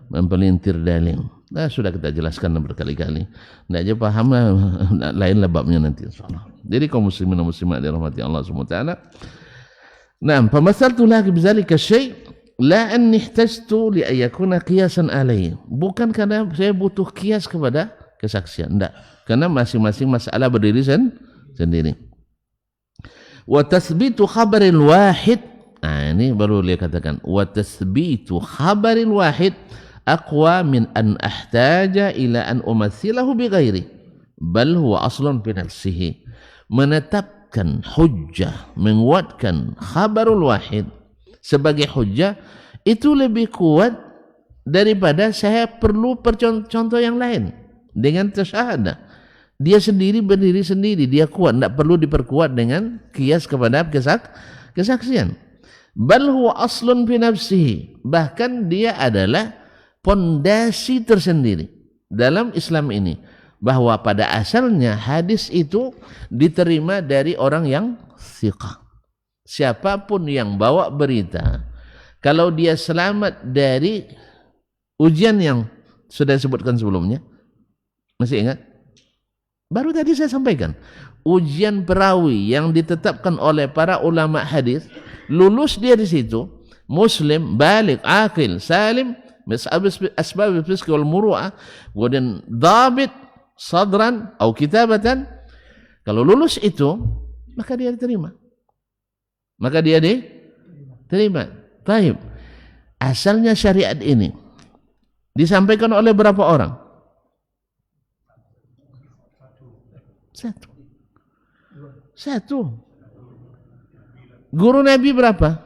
mempelintir dalil. Nah, sudah kita jelaskan berkali-kali. Tidak aja paham lain babnya nanti insyaallah. Jadi kaum muslimin dan muslimat dirahmati Allah Subhanahu wa taala. Nah, famathaltu laki bizalika syai' la anni ihtajtu li an yakuna qiyasan alayhi. Bukan karena saya butuh kias kepada kesaksian, tidak. Karena masing-masing masalah berdiri sendiri. Wa tathbitu khabaril wahid. Nah, ini baru dia katakan wa tathbitu khabaril wahid aqwa min an ahtaja ila an umathilahu bi ghairi bal huwa aslun fi nafsihi. Menetapkan hujjah, menguatkan khabarul wahid sebagai hujjah itu lebih kuat daripada saya perlu contoh yang lain dengan tasyahadah. Dia sendiri berdiri sendiri, dia kuat, tidak perlu diperkuat dengan kias kepada kesaksian. Bal huwa aslun fi nafsihi, bahkan dia adalah pondasi tersendiri dalam Islam ini, bahwa pada asalnya hadis itu diterima dari orang yang thiqah. Siapapun yang bawa berita, kalau dia selamat dari ujian yang sudah disebutkan sebelumnya, masih ingat? Baru tadi saya sampaikan, ujian perawi yang ditetapkan oleh para ulama hadis, lulus dia di situ, muslim, balik, akil, salim, asbab al-fisq wal muru'ah, kemudian dhabit sadran atau kitabatan. Kalau lulus itu, maka dia diterima. Maka dia diterima. Taib. Asalnya syariat ini disampaikan oleh berapa orang? Satu. Guru Nabi berapa?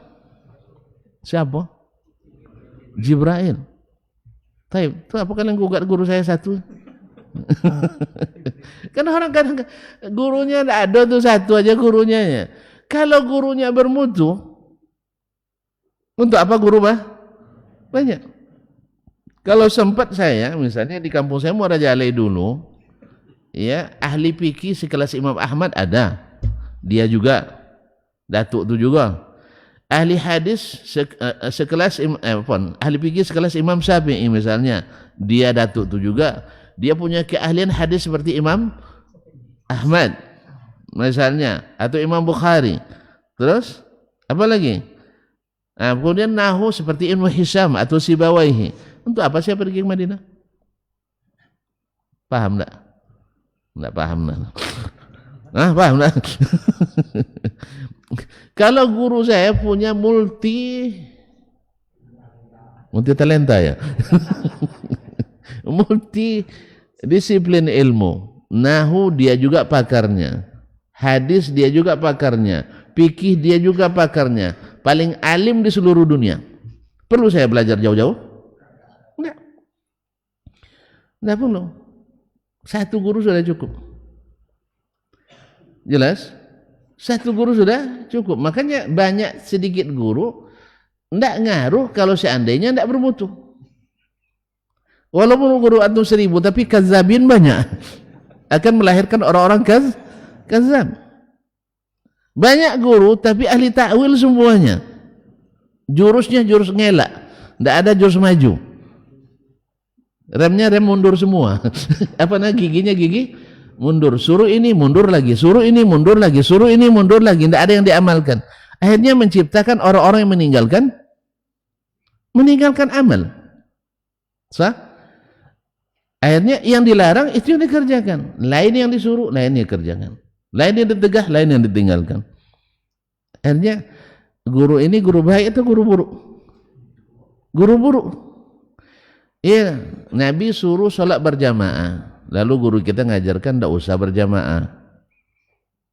Siapa? Jibril. Taib. Itu apa kalian gugat guru saya satu? Karena orang kadang gurunya tidak ada tuh satu aja gurunya. Kalau gurunya bermutu, untuk apa guru banyak? Kalau sempat saya, misalnya di kampung saya Muarajale dulu, ya ahli fikih sekelas Imam Ahmad ada, dia juga datuk itu juga. ahli hadis sekelas ahli fikih sekelas Imam Syafi'i misalnya, dia datuk tu juga, dia punya keahlian hadis seperti Imam Ahmad misalnya, atau Imam Bukhari. Terus apa lagi? Kemudian nahu seperti Ibnu Hisham atau Sibawaihi. Untuk apa saya pergi ke Madinah? Paham tak? Tidak paham tak? Paham tak? Kalau guru saya punya multi talenta ya. Multi disiplin ilmu. Nahu dia juga pakarnya. Hadis dia juga pakarnya. Fikih dia juga pakarnya. Paling alim di seluruh dunia. Perlu saya belajar jauh-jauh? Enggak perlu. Satu guru sudah cukup. Jelas? Satu guru sudah cukup. Makanya banyak sedikit guru enggak ngaruh kalau seandainya enggak bermutu. Walaupun guru antum 1000 tapi kazabin banyak. Akan melahirkan orang-orang kazab. Banyak guru tapi ahli takwil semuanya. Jurusnya jurus ngelak. Enggak ada jurus maju. Remnya rem mundur semua. Apa giginya gigi mundur. Suruh ini mundur lagi, suruh ini mundur lagi, suruh ini mundur lagi. Tidak ada yang diamalkan. Akhirnya menciptakan orang-orang yang meninggalkan amal. Sah? Akhirnya yang dilarang itu yang dikerjakan. Lain yang disuruh, lain yang dikerjakan. Lain yang ditegah, lain yang ditinggalkan. Akhirnya guru ini guru baik atau guru buruk? Guru buruk. Iya, Nabi suruh sholat berjamaah. Lalu guru kita ngajarkan tidak usah berjamaah.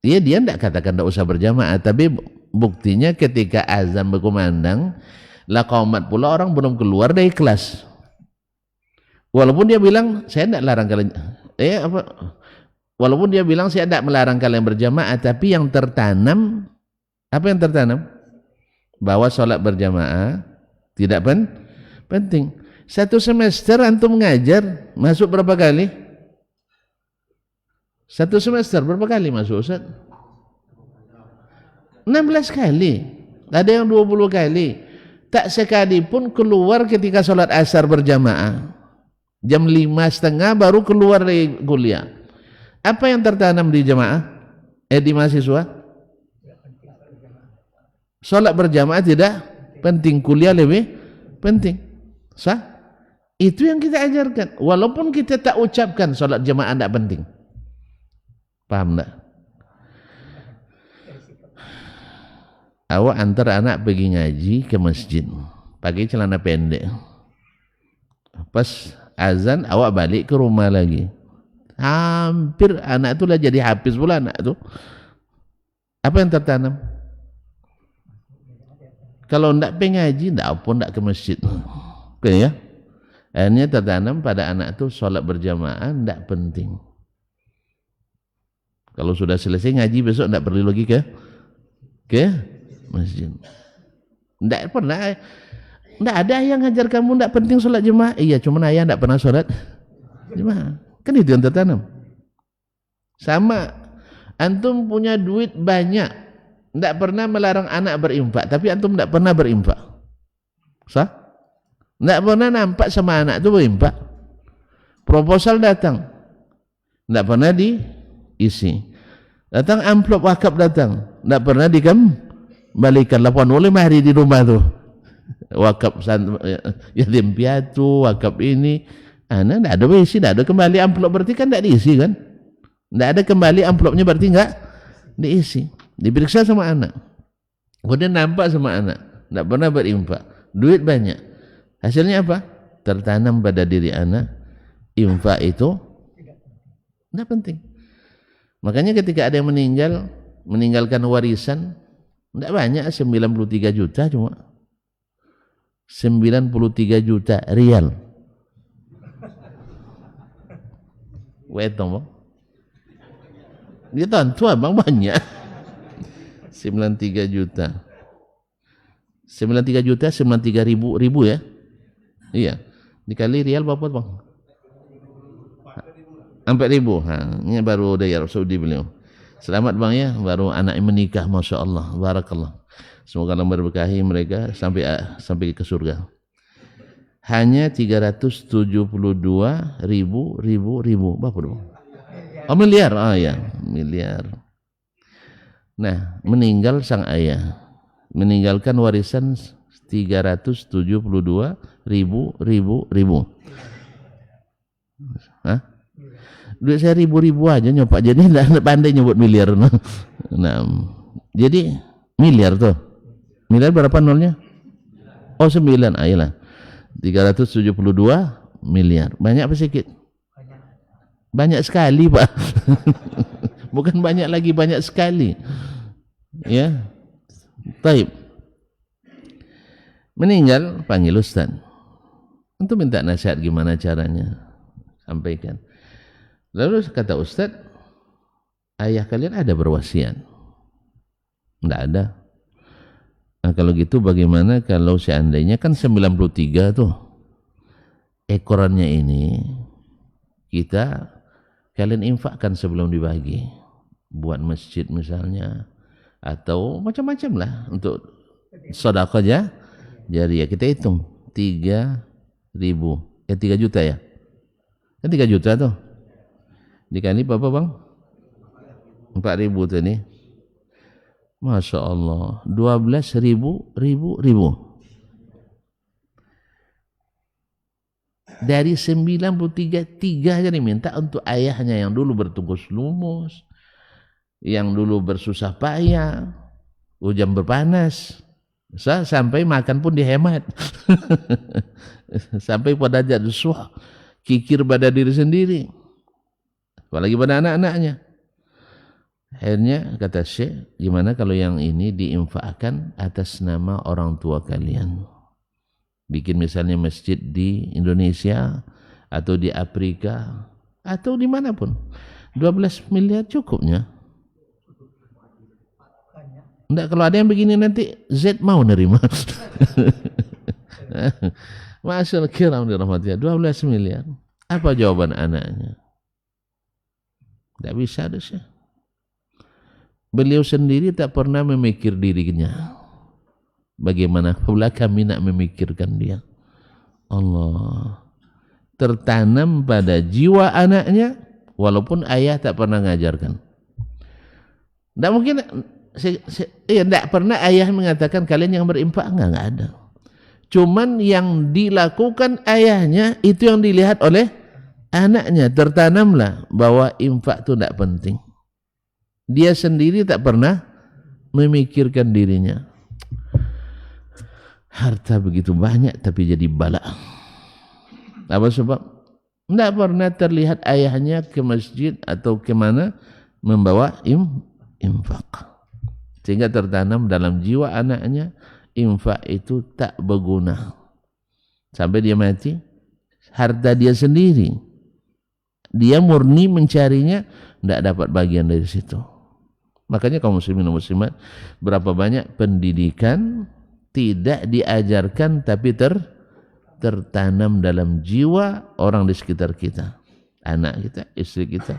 Iya, dia tidak katakan tidak usah berjamaah, tapi buktinya ketika azan berkumandang, lah qaumat pula orang belum keluar dari kelas. Walaupun dia bilang saya tidak larang kalian, walaupun dia bilang saya tidak melarang kalian berjamaah, tapi yang tertanam, apa yang tertanam? Bahwa sholat berjamaah tidak penting. Satu semester antum ngajar masuk berapa kali? Satu semester berapa kali masuk, Ustaz? 16 kali. Ada yang 20 kali. Tak sekali pun keluar ketika sholat asar berjamaah. Jam 5:30 baru keluar dari kuliah. Apa yang tertanam di jamaah? Di mahasiswa? Sholat berjamaah tidak penting, kuliah lebih penting. Sah? Itu yang kita ajarkan. Walaupun kita tak ucapkan sholat jamaah tidak penting. Paham tak? Awak antar anak pergi ngaji ke masjid, pakai celana pendek. Pas azan awak balik ke rumah lagi. Hampir anak itu lah jadi hafiz pula anak itu. Apa yang tertanam? Kalau tidak pengaji, tidak pun tidak ke masjid. Oke ya? Akhirnya tertanam pada anak itu sholat berjamaah tidak penting. Kalau sudah selesai ngaji besok tidak perlu lagi ke masjid. Tidak pernah. Tidak ada yang ngajar kamu tidak penting sholat jemaah. Iya, cuma ayah tidak pernah sholat jemaah. Kan itu yang tertanam. Sama, antum punya duit banyak, tidak pernah melarang anak berinfak, tapi antum tidak pernah berinfak. Sah? Tidak pernah nampak sama anak itu berinfak. Proposal datang, tidak pernah diisi. Datang amplop wakaf datang, tidak pernah dikembalikan. 85 hari di rumah tuh. Wakaf yatim piatu, wakaf ini, anak tidak ada isi, tidak ada kembali amplop, berarti kan tidak diisi kan? Tidak ada kembali amplopnya, berarti enggak diisi. Diperiksa sama anak, kemudian nampak sama anak, tidak pernah berinfak, duit banyak. Hasilnya apa? Tertanam pada diri anak, infak itu tidak penting. Makanya ketika ada yang meninggalkan warisan, tidak banyak, 93 juta cuma. 93 juta rial. Wetong bang. Dia tua bang banyak. 93 juta. 93 juta, 93 ribu ya. Iya. Dikali rial berapa bang? 4.000. Ini baru dari Arab Saudi beliau. Selamat bang ya, baru anak menikah, masya Allah, barakallah. Semoga Allah memberkahi mereka sampai ke surga. Hanya 372 ribu. Berapa dong? Oh, miliar. Oh ya, miliar. Nah, meninggal sang ayah. Meninggalkan warisan 372 ribu. Hah? Duit saya ribu aja nyopak, jadi tidak pandai nyebut miliar. Nah, jadi miliar tuh. Miliar berapa nolnya? Oh 9, ayolah. 372 miliar. Banyak apa sedikit? Banyak sekali, Pak. Bukan banyak lagi, banyak sekali. Ya. Taib. Meninggal, panggil Ustaz. Untuk minta nasihat gimana caranya. Sampaikan. Lalu kata Ustaz, ayah kalian ada berwasiat? Tidak ada. Nah, kalau gitu bagaimana kalau seandainya kan 93 tuh ekorannya ini kalian infakkan sebelum dibagi buat masjid misalnya atau macam-macam lah untuk sedekah aja. Jadi ya kita hitung 3 juta ya. Kan 3 juta tuh. Dikali berapa bang? 4.000 tuh nih. Masya Allah, 12 ribu. Dari 93, 3 aja diminta untuk ayahnya yang dulu bertungkus lumus, yang dulu bersusah payah, hujan berpanas, sampai makan pun dihemat. Sampai pada jatuh suah, kikir pada diri sendiri, apalagi pada anak-anaknya. Akhirnya kata Syekh, gimana kalau yang ini diinfakkan atas nama orang tua kalian? Bikin misalnya masjid di Indonesia atau di Afrika atau dimanapun. 12 miliar cukupnya. Enggak, kalau ada yang begini nanti Z mau nerima. Masyaallah kiram dirahmati, 12 miliar. Apa jawaban anaknya? Tidak bisa ada Syekh. Beliau sendiri tak pernah memikir dirinya. Bagaimana pula kami nak memikirkan dia? Allah. Tertanam pada jiwa anaknya, walaupun ayah tak pernah ngajarkan. Tak mungkin, tak pernah ayah mengatakan kalian yang berinfak, enggak ada. Cuman yang dilakukan ayahnya, itu yang dilihat oleh anaknya. Tertanamlah bahwa infak itu tidak penting. Dia sendiri tak pernah memikirkan dirinya. Harta begitu banyak tapi jadi bala. Apa sebab? Tidak pernah terlihat ayahnya ke masjid atau ke mana membawa infak. Sehingga tertanam dalam jiwa anaknya, infak itu tak berguna. Sampai dia mati, harta dia sendiri. Dia murni mencarinya, tidak dapat bagian dari situ. Makanya kaum muslimin dan muslimat, berapa banyak pendidikan tidak diajarkan tapi tertanam dalam jiwa orang di sekitar kita, anak kita, istri kita.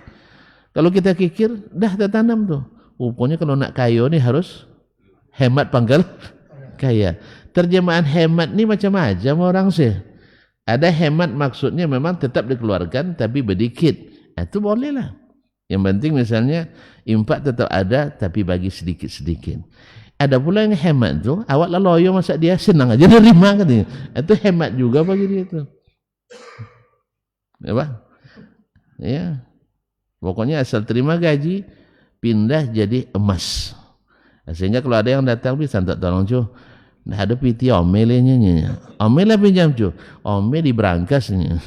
Kalau kita kikir, dah tertanam tuh. Pokoknya kalau nak kaya ni harus hemat pangkal kaya. Terjemahan hemat ni macam-macam orang sih. Ada hemat maksudnya memang tetap dikeluarkan tapi sedikit. Itu boleh lah. Yang penting misalnya infak tetap ada tapi bagi sedikit-sedikit. Ada pula yang hemat tu, awak lah loyo masa dia senang aja nerima katanya. Itu hemat juga bagi dia tu. Ya, Pak? Ya. Pokoknya asal terima gaji, pindah jadi emas. Sehingga kalau ada yang datang bisa tak tolong cu, dah ada piti omelnya nya. Omel lah pinjam cu. Omel di berangkasnya.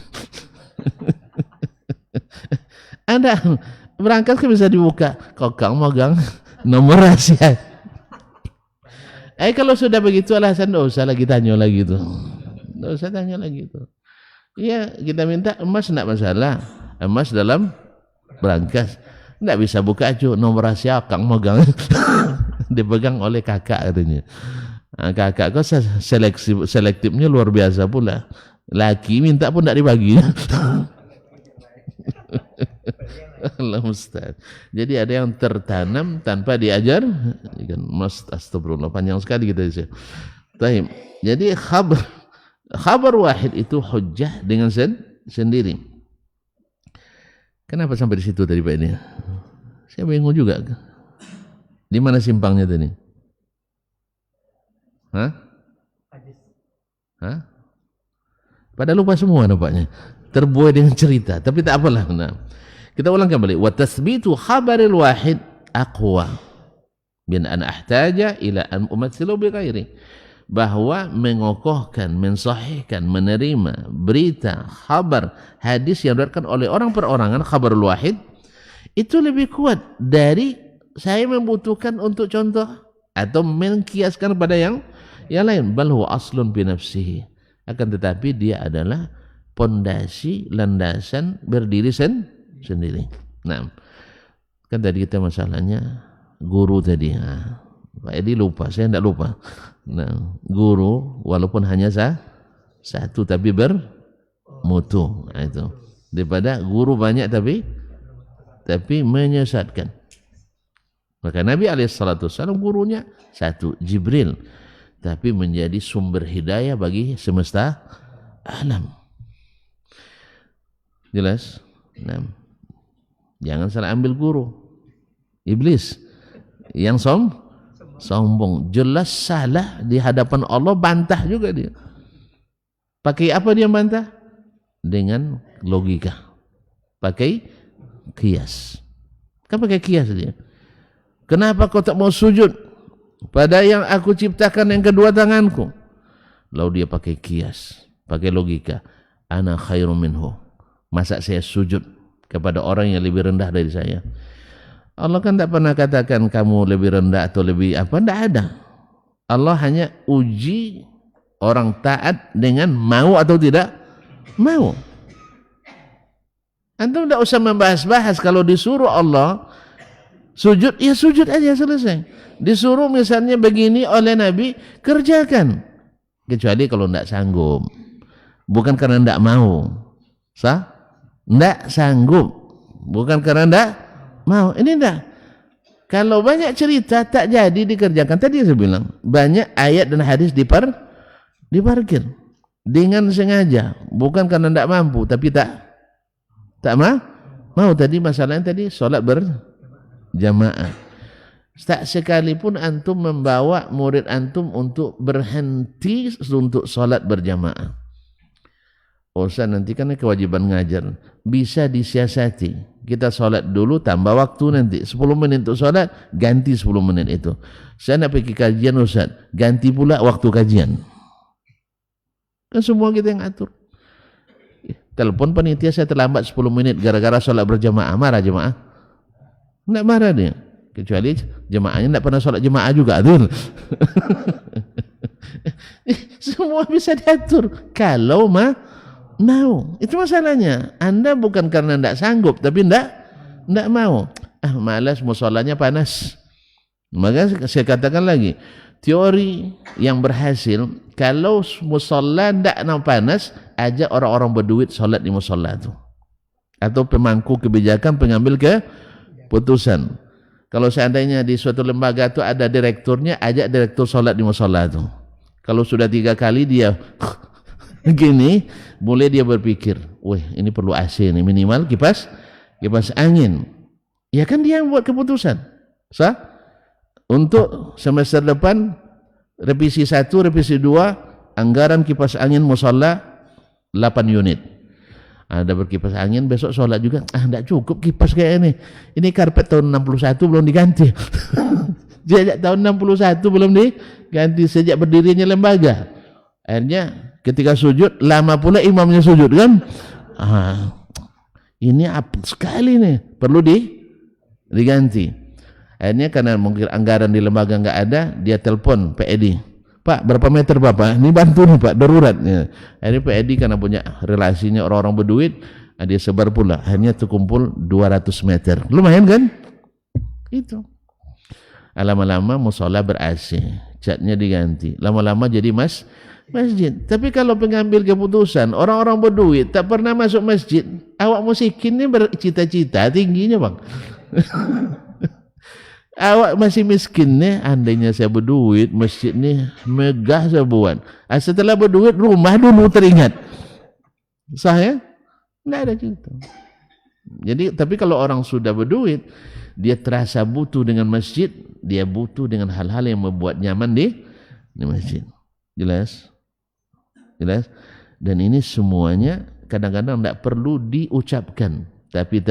Ada berangkas kan bisa dibuka. Kokang magang nomor rahasia. Kalau sudah begitu alasan tidak usah lagi tanya lagi tu. Tidak usah tanya lagi tu. Iya, kita minta emas tidak masalah. Emas dalam berangkas. Tidak bisa buka cu nomor rahasia kang magang. Dipegang oleh kakak katanya. Kakak kau selektifnya luar biasa pula. Laki minta pun tidak dibagi. Allah musta'an. Jadi ada yang tertanam tanpa diajar. Astagfirullah, panjang sekali kita sih. Baik. Jadi khabar wahid itu hujjah dengan sendiri. Kenapa sampai di situ tadi Pak ini? Saya bingung juga. Di mana simpangnya tadi? Hah? Pada lupa semua nampaknya. Terbuai dengan cerita, tapi tak apalah. Nah, kita ulang kembali. Wa tasbitu khabaril wahid aqwa bin an ahtaja ila an umatsilu bi ghairi. Bahwa mengokohkan, mensahihkan, menerima berita, khabar, hadis yang diriwayatkan oleh orang perorangan, khabarul wahid, itu lebih kuat dari saya membutuhkan untuk contoh atau mengkiaskan pada yang lain. Bal huwa aslun bi nafsihi. Akan tetapi dia adalah pondasi, landasan berdiri sendiri. Nah, kan tadi kita masalahnya guru tadi. Pak Edi lupa, saya tidak lupa. Nah, guru walaupun hanya satu tapi bermutu. Nah, itu daripada guru banyak tapi menyesatkan. Maka Nabi SAW gurunya satu, Jibril, tapi menjadi sumber hidayah bagi semesta alam. Jelas? Nah, jangan salah ambil guru. Iblis yang sombong, jelas salah di hadapan Allah, bantah juga dia. Pakai apa dia bantah? Dengan logika. Pakai kias. Kan pakai kias dia. Kenapa kau tak mau sujud pada yang aku ciptakan yang kedua tanganku? Lalu dia pakai kias, pakai logika. Ana khairum minhu. Masa saya sujud kepada orang yang lebih rendah dari saya? Allah kan tak pernah katakan kamu lebih rendah atau lebih apa, tidak ada. Allah hanya uji orang taat dengan mau atau tidak mau. Antum tidak usah membahas-bahas. Kalau disuruh Allah sujud, ya sujud aja, selesai. Disuruh misalnya begini oleh Nabi, kerjakan. Kecuali kalau tidak sanggup. Bukan karena tidak mau. Tidak sanggup. Bukan karena tidak mau. Ini tidak. Kalau banyak cerita tak jadi dikerjakan. Tadi saya bilang banyak ayat dan hadis diparkir dengan sengaja, bukan karena tidak mampu, tapi tak mau. Tadi masalahnya tadi solat berjamaah. Tak sekalipun antum membawa murid antum untuk berhenti untuk solat berjamaah. Ustaz, nanti kan kewajiban ngajar, bisa disiasati. Kita solat dulu, tambah waktu nanti 10 menit untuk solat, ganti 10 menit itu. Saya nak pergi kajian Ustaz, ganti pula waktu kajian. Kan semua kita yang atur. Telepon panitia saya terlambat 10 menit gara-gara solat berjamaah, marah jemaah? Tidak marah dia. Kecuali jemaahnya tidak pernah solat jemaah juga, adil. Semua bisa diatur kalau mau. Itu masalahnya. Anda bukan karena tidak sanggup, tapi tidak mau. Malas, musolanya panas. Maka saya katakan lagi, teori yang berhasil, kalau musola tidak panas, ajak orang-orang berduit solat di musola itu. Atau pemangku kebijakan, pengambil keputusan. Kalau seandainya di suatu lembaga itu ada direkturnya, ajak direktur solat di musola itu. Kalau sudah 3 kali dia gini, mulai dia berpikir, wih ini perlu AC nih, minimal kipas angin. Ya kan dia yang buat keputusan. Untuk semester depan revisi 1, revisi 2, anggaran kipas angin musola 8 unit. Ada berkipas angin, besok sholat juga, tidak cukup kipas kayak ini. Ini karpet tahun 61 belum diganti. Sejak tahun 61 belum diganti, sejak berdirinya lembaga. Akhirnya ketika sujud, lama pula imamnya sujud kan. Ini apa sekali nih, perlu diganti. Akhirnya karena mungkin anggaran di lembaga nggak ada, dia telepon PED. Pak, berapa meter Bapak? Ini bantu nih Pak, darurat. Akhirnya PED karena punya relasinya orang-orang berduit, dia sebar pula. Akhirnya terkumpul 200 meter. Lumayan kan? Itu. Lama-lama musola ber-AC, catnya diganti. Lama-lama jadi masjid. Tapi kalau pengambil keputusan orang-orang berduit tak pernah masuk masjid, Awak musikin ini bercita-cita tingginya bang. Awak masih miskin nih, andainya saya berduit, masjid nih megah saya buat. Setelah berduit, rumah dulu teringat. Sah ya? Nggak ada gitu. Jadi, tapi kalau orang sudah berduit, dia terasa butuh dengan masjid, dia butuh dengan hal-hal yang membuat nyaman di masjid. Jelas? Jelas? Dan ini semuanya kadang-kadang tidak perlu diucapkan, tapi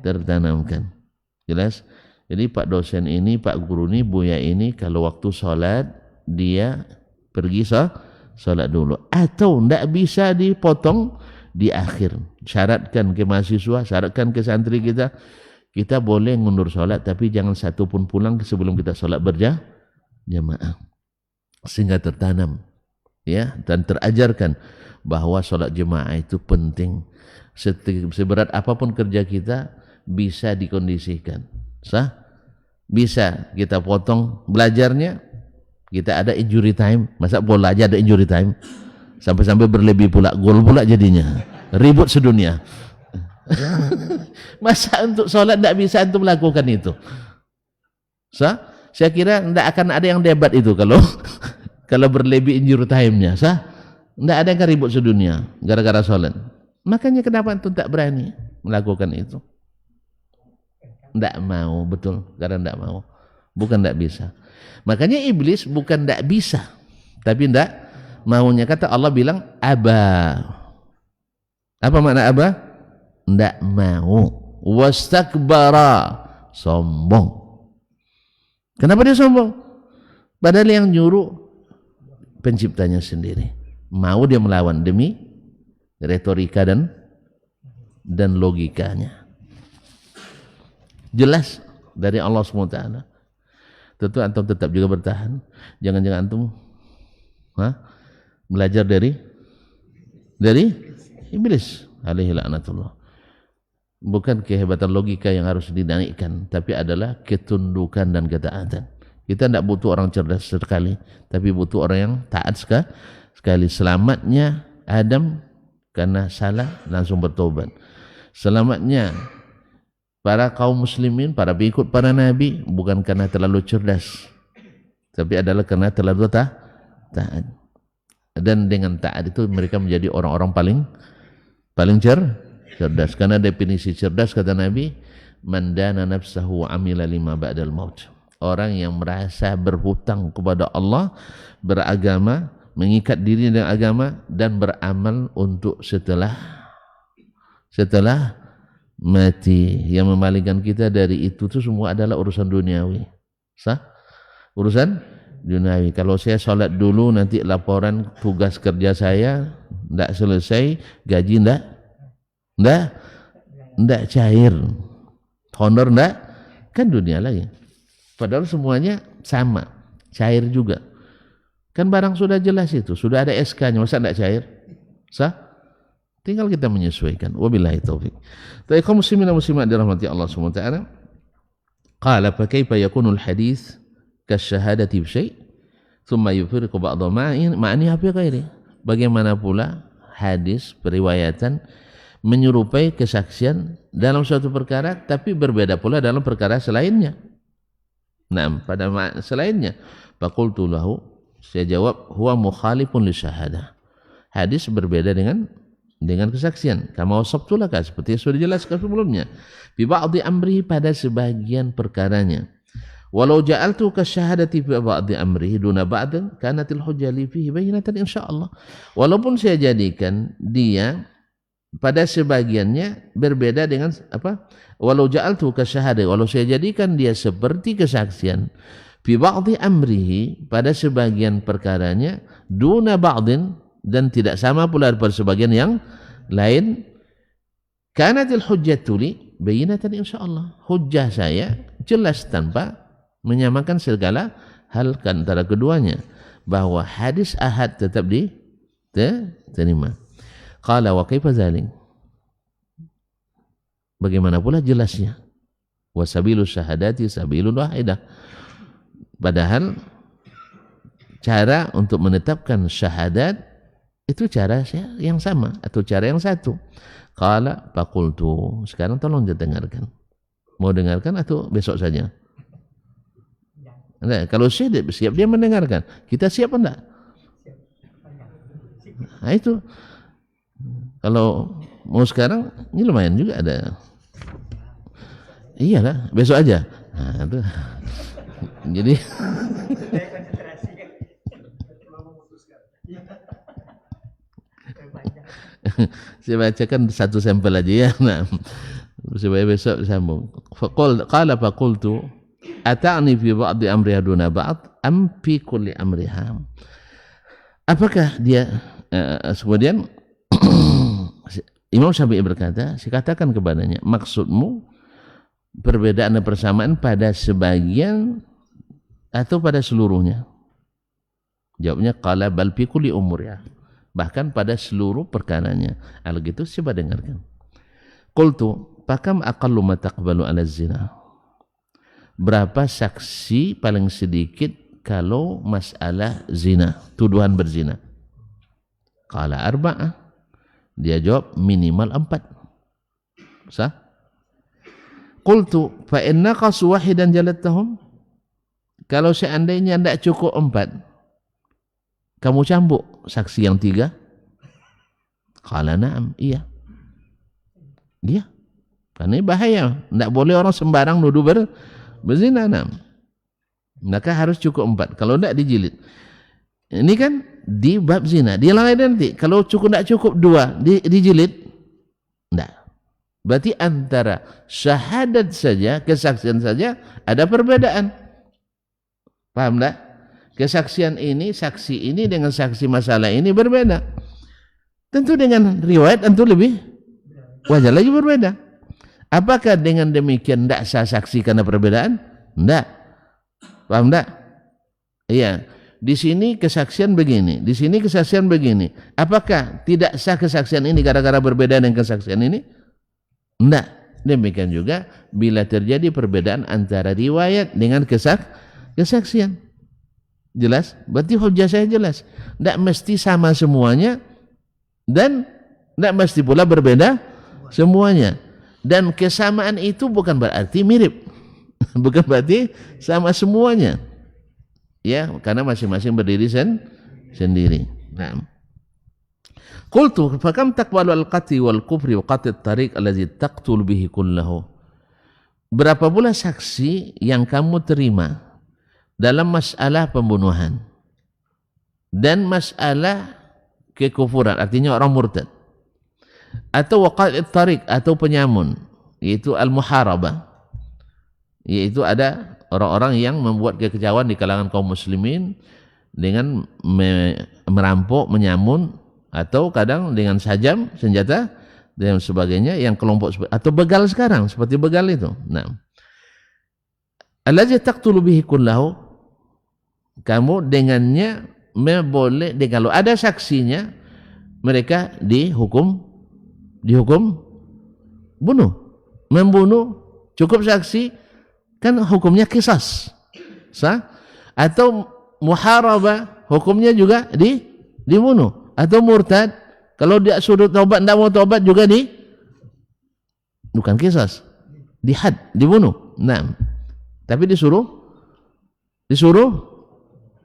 tertanamkan. Jelas? Jadi Pak dosen ini, Pak guru ini, Buya ini, kalau waktu sholat, dia pergi sholat dulu. Atau tidak bisa dipotong di akhir. Syaratkan ke mahasiswa, syaratkan ke santri kita, kita boleh ngundur sholat, tapi jangan satu pun pulang sebelum kita sholat berjamaah. Sehingga tertanam, ya, dan terajarkan bahwa sholat jemaah itu penting. Seberat apapun kerja kita, bisa dikondisikan. Sah? Bisa kita potong belajarnya, kita ada injury time. Masa bola aja ada injury time? Sampai-sampai berlebih pula, gol pula jadinya, ribut sedunia. Masa untuk sholat tidak bisa untuk melakukan itu? Sah? Saya kira tidak akan ada yang debat itu kalau kalau berlebih injury time-nya. Sah? Tidak ada yang ribut sedunia gara-gara sholat. Makanya kenapa itu tak berani melakukan itu? Tidak mau, betul, karena tidak mau, bukan tidak bisa. Makanya iblis bukan tidak bisa, tapi tidak maunya. Kata Allah bilang aba. Apa makna aba? Tidak mau. Wastakbara, sombong. Kenapa dia sombong? Padahal yang nyuruh penciptanya sendiri. Mau dia melawan demi retorika dan logikanya. Jelas dari Allah SWT. Tentu antum tetap juga bertahan. Jangan-jangan antum belajar dari iblis alaihi laknatullah. Bukan kehebatan logika yang harus dinaikkan, tapi adalah ketundukan dan ketaatan. Kita tidak butuh orang cerdas sekali, tapi butuh orang yang taat sekali. Selamatnya Adam karena salah langsung bertobat. Selamatnya para kaum muslimin, para pengikut para nabi, bukan karena terlalu cerdas, tapi adalah karena terlalu taat. Dan dengan taat itu mereka menjadi orang-orang paling cerdas. Karena definisi cerdas kata Nabi, man dana nafsahu amila lima ba'dal maut. Orang yang merasa berhutang kepada Allah, beragama, mengikat diri dengan agama, dan beramal untuk setelah mati. Yang memalingkan kita dari itu semua adalah urusan duniawi. Sah? Urusan duniawi. Kalau saya sholat dulu, nanti laporan tugas kerja saya tidak selesai, gaji tidak cair, honor tidak, kan dunia lagi. Padahal semuanya sama, cair juga. Kan barang sudah jelas itu, sudah ada SK-nya, masa tidak cair? Sah? Tinggal kita menyesuaikan. Wabillahi taufiq. Tapi kaum muslimin dan muslimat dirahmati Allah SWT. Qala fa kaifa yakunu al-hadits kasyahadati bi syai' thumma yufriqu ba'dha ma'ani fi ghairi. Bagaimana pula hadis periwayatan menyerupai kesaksian dalam suatu perkara tapi berbeda pula dalam perkara selainnya. Nah, pada selainnya. Faqultu lahu, saya jawab, huwa mukhalifun li syahadah. Hadis berbeda dengan kesaksian. Kama wasabtulaka, seperti yang sudah dijelaskan sebelumnya. Bi ba'dhi amrihi, pada sebagian perkaranya. Walau ja'altu kasyahadati fi ba'dhi amrihi duna ba'din kanatil hujjah li fihi bayyinatan insyaallah. Walaupun saya jadikan dia pada sebagiannya berbeda dengan apa? Walau ja'altu kasyahadati, walau saya jadikan dia seperti kesaksian fi ba'dhi amrihi, pada sebagian perkaranya, duna ba'din, dan tidak sama pula pada sebagian yang lain, kanatil hujjatu li bayyinatan insyaallah. Hujjah saya jelas tanpa menyamakan segala hal antara keduanya, bahwa hadis ahad tetap diterima. Qala wa kaifa dzalik? Bagaimana pula jelasnya? Wa sabilu syahadati sabilun wahidah. Padahal cara untuk menetapkan syahadat Itu cara yang sama atau cara yang satu. Qala faqultu. Sekarang tolong dengarkan. Mau dengarkan atau besok saja? Nah, kalau siap dia mendengarkan. Kita siap enggak? Nah, itu. Kalau mau sekarang ini lumayan juga ada. Iyalah, besok aja. Nah, itu. Jadi saya bacakan satu sampel aja ya. Nah, supaya besok disambung. Qala faqultu ata'ni fi ba'di amriha duna ba'd am fi kulli amriha. Apakah dia kemudian Imam Syafi'i berkata, saya katakan kepadanya, maksudmu perbedaan dan persamaan pada sebagian atau pada seluruhnya? Jawabnya qala bal fi kulli umuriha. Bahkan pada seluruh perkaranya. Kalau gitu coba dengarkan. Qultu fakam aqallu ma taqbalu ala zina. Berapa saksi paling sedikit kalau masalah zina, tuduhan berzina? Qala arba'ah. Dia jawab minimal 4. Sah? Qultu fa inna qasu wahidan jalattahum. Kalau seandainya tidak cukup 4, kamu cambuk saksi yang 3? Qala na'am, iya. Dia. Karena ini bahaya. Tidak boleh orang sembarang nuduh berzina. Maka harus cukup 4. Kalau tidak dijilid. Ini kan di bab zina. Dia lain nanti. Kalau tidak cukup 2, dijilid. Tidak. Berarti antara syahadat saja, kesaksian saja, ada perbedaan. Paham tak? Kesaksian ini, saksi ini dengan saksi masalah ini berbeda. Tentu dengan riwayat tentu lebih wajar lagi berbeda. Apakah dengan demikian tidak sah saksi karena perbedaan? Tidak. Paham tak? Iya. Di sini kesaksian begini, di sini kesaksian begini. Apakah tidak sah kesaksian ini gara-gara berbeda dengan kesaksian ini? Tidak. Demikian juga bila terjadi perbedaan antara riwayat dengan kesaksian. Jelas? Berarti hujjah saya jelas. Tidak mesti sama semuanya dan tidak mesti pula berbeda semuanya. Dan kesamaan itu bukan berarti mirip. Bukan berarti sama semuanya. Ya, karena masing-masing berdiri sendiri. Nah. Qultu fakam taqbalu al-qat'i wal kufri wa qat'i at-tariq allazi taqtul bihi kullahu. Berapa pula saksi yang kamu terima dalam masalah pembunuhan dan masalah kekufuran, artinya orang murtad, atau waqa'it tariq atau penyamun, yaitu al-muharabah, yaitu ada orang-orang yang membuat kekecauan di kalangan kaum muslimin dengan merampok, menyamun, atau kadang dengan sajam, senjata dan sebagainya, yang kelompok atau begal sekarang seperti begal itu. Nah, allazi taqtulu bihi kullahu, kamu dengannya boleh, kalau ada saksinya mereka dihukum bunuh, membunuh, cukup saksi kan hukumnya qisas, sah? Atau muharabah hukumnya juga dibunuh, atau murtad kalau dia suruh taubat tidak mau taubat juga bukan qisas, dihad, dibunuh. Nah, tapi disuruh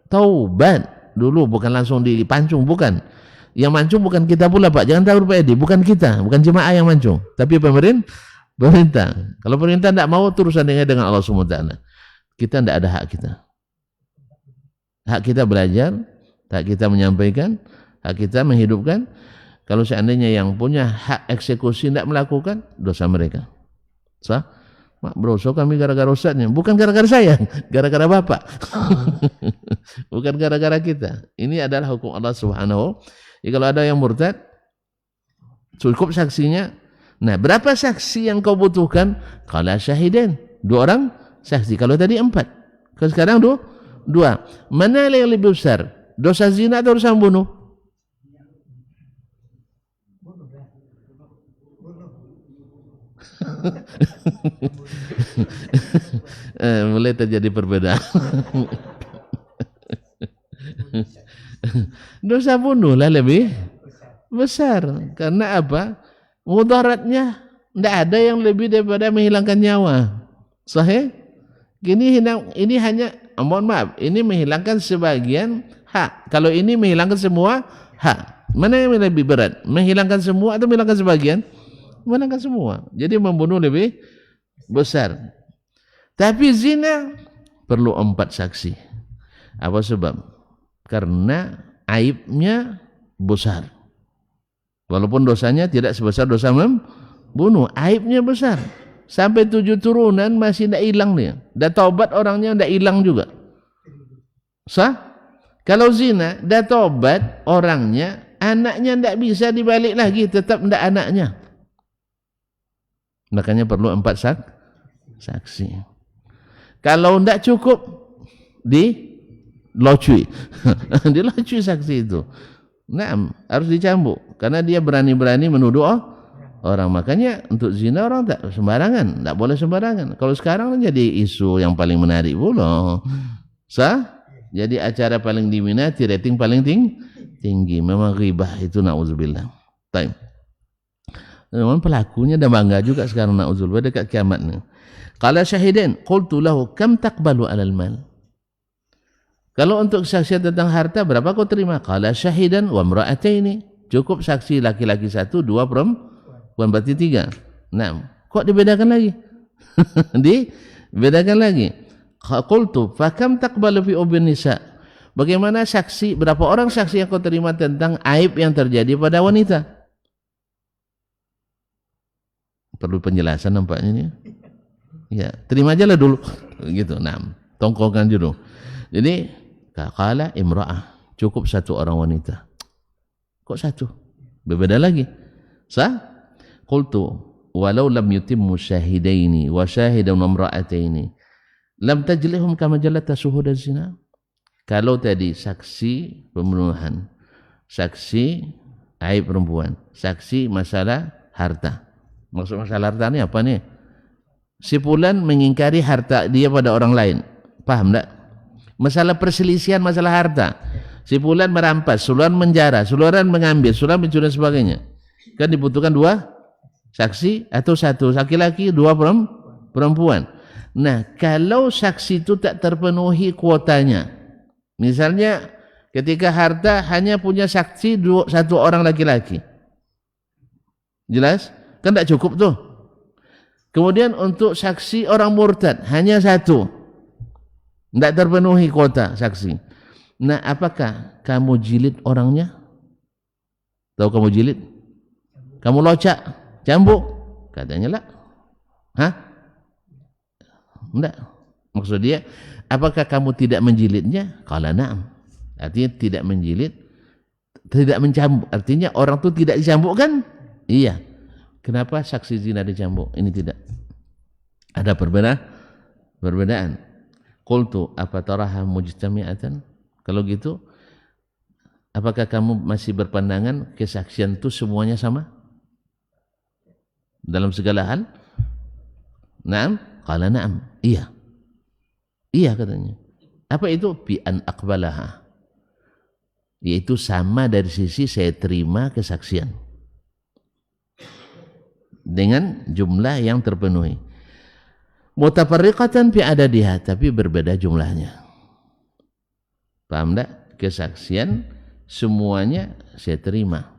taubat dulu, bukan langsung dipancung, bukan. Yang mancung bukan kita pula, Pak. Jangan tahu Pak Edi, bukan kita, bukan jemaah yang mancung, tapi pemerintah. Kalau pemerintah tidak mau, urusan dengan Allah SWT. Kita tidak ada hak kita. Hak kita belajar, hak kita menyampaikan, hak kita menghidupkan. Kalau seandainya yang punya hak eksekusi tidak melakukan, dosa mereka. Sah? Mak bro, so kami gara-gara ustadznya. Bukan gara-gara saya, gara-gara bapak. Bukan gara-gara kita. Ini adalah hukum Allah Subhanahu. Jadi kalau ada yang murtad, cukup saksinya. Nah, berapa saksi yang kau butuhkan? Qala syahidain, 2 orang saksi. Kalau tadi 4, kalau sekarang 2. Mana yang lebih besar? Dosa zina atau dosa bunuh? Mulai terjadi perbedaan. Dosa bunuh lah lebih besar. Karena apa? Mudaratnya tidak ada yang lebih daripada menghilangkan nyawa. Sahih? Ini hanya, mohon maaf, ini menghilangkan sebagian hak. Kalau ini menghilangkan semua hak. Mana yang lebih berat? Menghilangkan semua atau menghilangkan sebagian? Menghilangkan semua. Jadi membunuh lebih besar. Tapi zina perlu 4 saksi. Apa sebab? Karena aibnya besar. Walaupun dosanya tidak sebesar dosa membunuh, aibnya besar. Sampai 7 turunan masih tidak hilang dia. Dah taubat orangnya tidak hilang juga. Sah? Kalau zina, dah taubat orangnya, anaknya tidak bisa dibalik lagi, tetap tidak anaknya. Makanya perlu 4 saksi. Kalau tidak cukup, dilocui. Dilocui saksi itu. Nah, harus dicambuk. Karena dia berani-berani menuduh orang. Makanya untuk zina orang tak sembarangan. Tak boleh sembarangan. Kalau sekarang jadi isu yang paling menarik pula. Sah? Jadi acara paling diminati, rating paling tinggi. Memang ghibah itu, na'udzubillah. Baik. Memang pelakunya dah bangga juga sekarang, na'udzubillah, dekat kiamat ni. Qala syahidain, qultu lahu kam taqbalu 'alal mal? Kalau untuk kesaksian tentang harta berapa kau terima? Qala syahidan wa imra'ataini. Cukup saksi laki-laki 1, 2 perempuan, berarti 3. Nah, kok dibedakan lagi? Dibedakan lagi. Qultu fa kam taqbalu fi ubin nisa? Bagaimana saksi, berapa orang saksi yang kau terima tentang aib yang terjadi pada wanita? Perlu penjelasan nampaknya ini. Ya, terima aja lah dulu gitu. Nah, tongkongkan dulu. Jadi qala imra'ah, cukup 1 orang wanita. Kok 1? Berbeda lagi. Sah? Qultu walau lam yutimmu syahidaini wa syahidan imra'ataini lam tajlihum kama jalata syuhud az-zina. Kalau tadi saksi pembunuhan, saksi aib perempuan, saksi masalah harta. Maksud masalah harta ni apa ni? Si fulan mengingkari harta dia pada orang lain. Paham tak? Masalah perselisihan masalah harta. Si fulan merampas, fulan menjara, fulan mengambil, fulan mencuri dan sebagainya. Kan dibutuhkan 2 saksi atau 1 laki-laki, 2 perempuan. Nah, kalau saksi itu tak terpenuhi kuotanya. Misalnya ketika harta hanya punya saksi 1 orang laki-laki. Jelas? Kan tak cukup tuh. Kemudian untuk saksi orang murtad hanya 1. Tidak terpenuhi kuota saksi. Nah, apakah kamu jilid orangnya? Tahu kamu jilid? Kamu locak, cambuk? Katanya lah. Hah? Tidak. Maksud dia, apakah kamu tidak menjilidnya? Qala na'am. Artinya tidak menjilid, tidak mencambuk. Artinya orang itu tidak dicambuk kan? Iya. Kenapa saksi zina dicambuk? Ini tidak. Ada perbedaan. Qultu afataraha mujtami'atan? Kalau gitu, apakah kamu masih berpandangan kesaksian itu semuanya sama? Dalam segala hal? Naam? Qala na'am. Iya. Iya katanya. Apa itu? Bi an aqbalaha. Yaitu sama dari sisi saya terima kesaksian. Dengan jumlah yang terpenuhi. Mutafarriqatan fi adadiha, tapi berbeda jumlahnya. Paham tak? Kesaksian semuanya saya terima.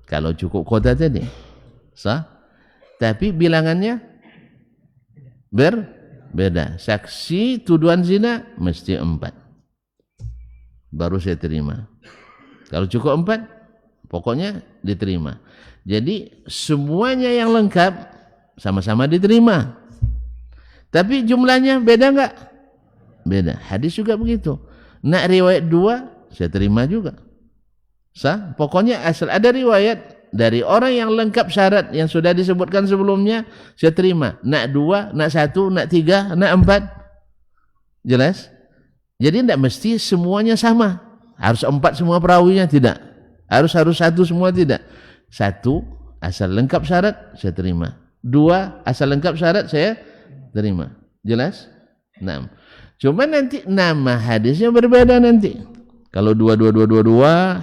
Kalau cukup kuota tadi. Sah? Tapi bilangannya berbeda. Saksi tuduhan zina mesti 4. Baru saya terima. Kalau cukup 4, pokoknya diterima. Jadi semuanya yang lengkap sama-sama diterima. Tapi jumlahnya beda enggak? Beda. Hadis juga begitu. Nak riwayat 2, saya terima juga. Sah? Pokoknya asal ada riwayat dari orang yang lengkap syarat yang sudah disebutkan sebelumnya, saya terima. Nak 2, nak 1, nak 3, nak 4. Jelas? Jadi tidak mesti semuanya sama. Harus 4 semua perawinya, tidak. Harus 1 semua, tidak. 1 asal lengkap syarat saya terima. 2 asal lengkap syarat saya terima. Jelas? Nah, cuma nanti nama hadisnya berbeda nanti. Kalau 2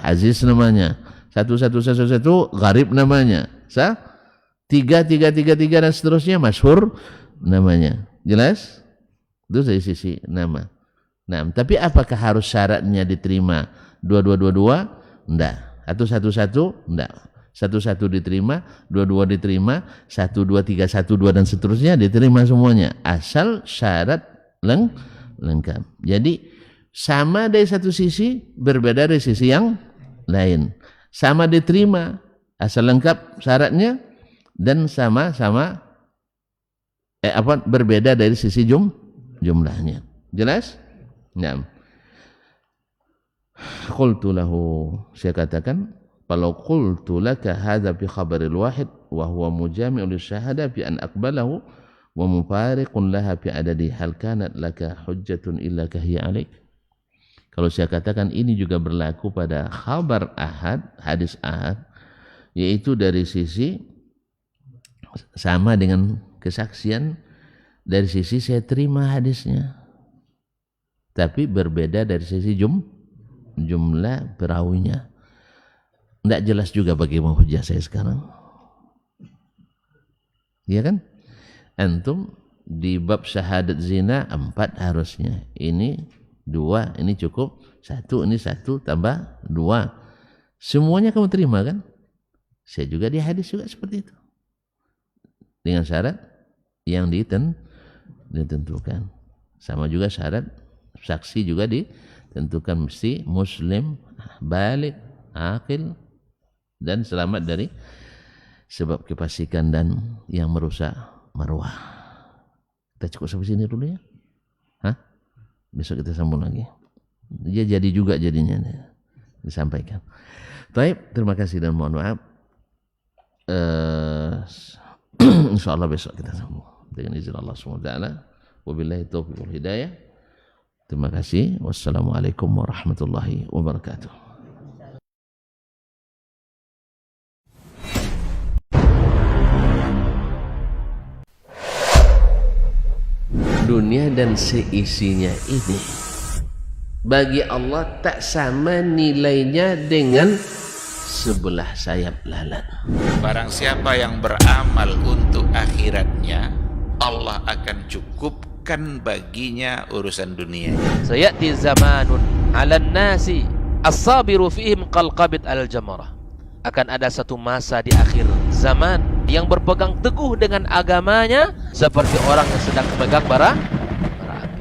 hadis namanya. Satu gharib namanya. Tiga dan seterusnya masyhur namanya. Jelas? Itu dari sisi nama. Nah, tapi apakah harus syaratnya diterima 2222? Enggak. Satu, enggak. Satu diterima, dua diterima, 12312 dan seterusnya diterima semuanya. Asal syarat lengkap. Jadi sama dari satu sisi, berbeda dari sisi yang lain. Sama diterima, asal lengkap syaratnya, dan sama-sama berbeda dari sisi jumlahnya. Jelas? Nah. Qultu lahu, saya katakan, kalau qultu laka hadza bi khabaril wahid wa huwa mujami'u lisyahada bi an aqbalahu wa mufariqun laha bi adadi hal kanat laka hujjatun illa kahiya alaik. Kalau saya katakan ini juga berlaku pada khabar ahad, hadis ahad, yaitu dari sisi sama dengan kesaksian, dari sisi saya terima hadisnya, tapi berbeda dari sisi jumlah perawinya. Tidak jelas juga bagaimana hujah saya sekarang. Iya kan? Antum di bab syahadat zina 4 harusnya. Ini 2, ini cukup 1, ini 1 tambah 2. Semuanya kamu terima kan? Saya juga di hadis juga seperti itu. Dengan syarat yang ditentukan. Sama juga syarat saksi juga ditentukan, mesti muslim, balik, akil, dan selamat dari sebab kefasikan dan yang merusak marwah. Kita cukup sampai sini dulu ya. Besok kita sambung lagi. Dia jadi juga jadinya disampaikan. Baik, terima kasih dan mohon maaf. Insyaallah besok kita sambung dengan izin Allah SWT. Wabillahi taufiq wal hidayah. Terima kasih. Wassalamualaikum warahmatullahi wabarakatuh. Dunia dan seisinya ini bagi Allah tak sama nilainya dengan sebelah sayap lalat. Barang siapa yang beramal untuk akhiratnya, Allah akan cukupkan baginya urusan dunia. Sayati zamanun 'alan nasi as-sabiru fihim qalqabit al-jamarah. Akan ada satu masa di akhir zaman yang berpegang teguh dengan agamanya seperti orang yang sedang memegang bara api.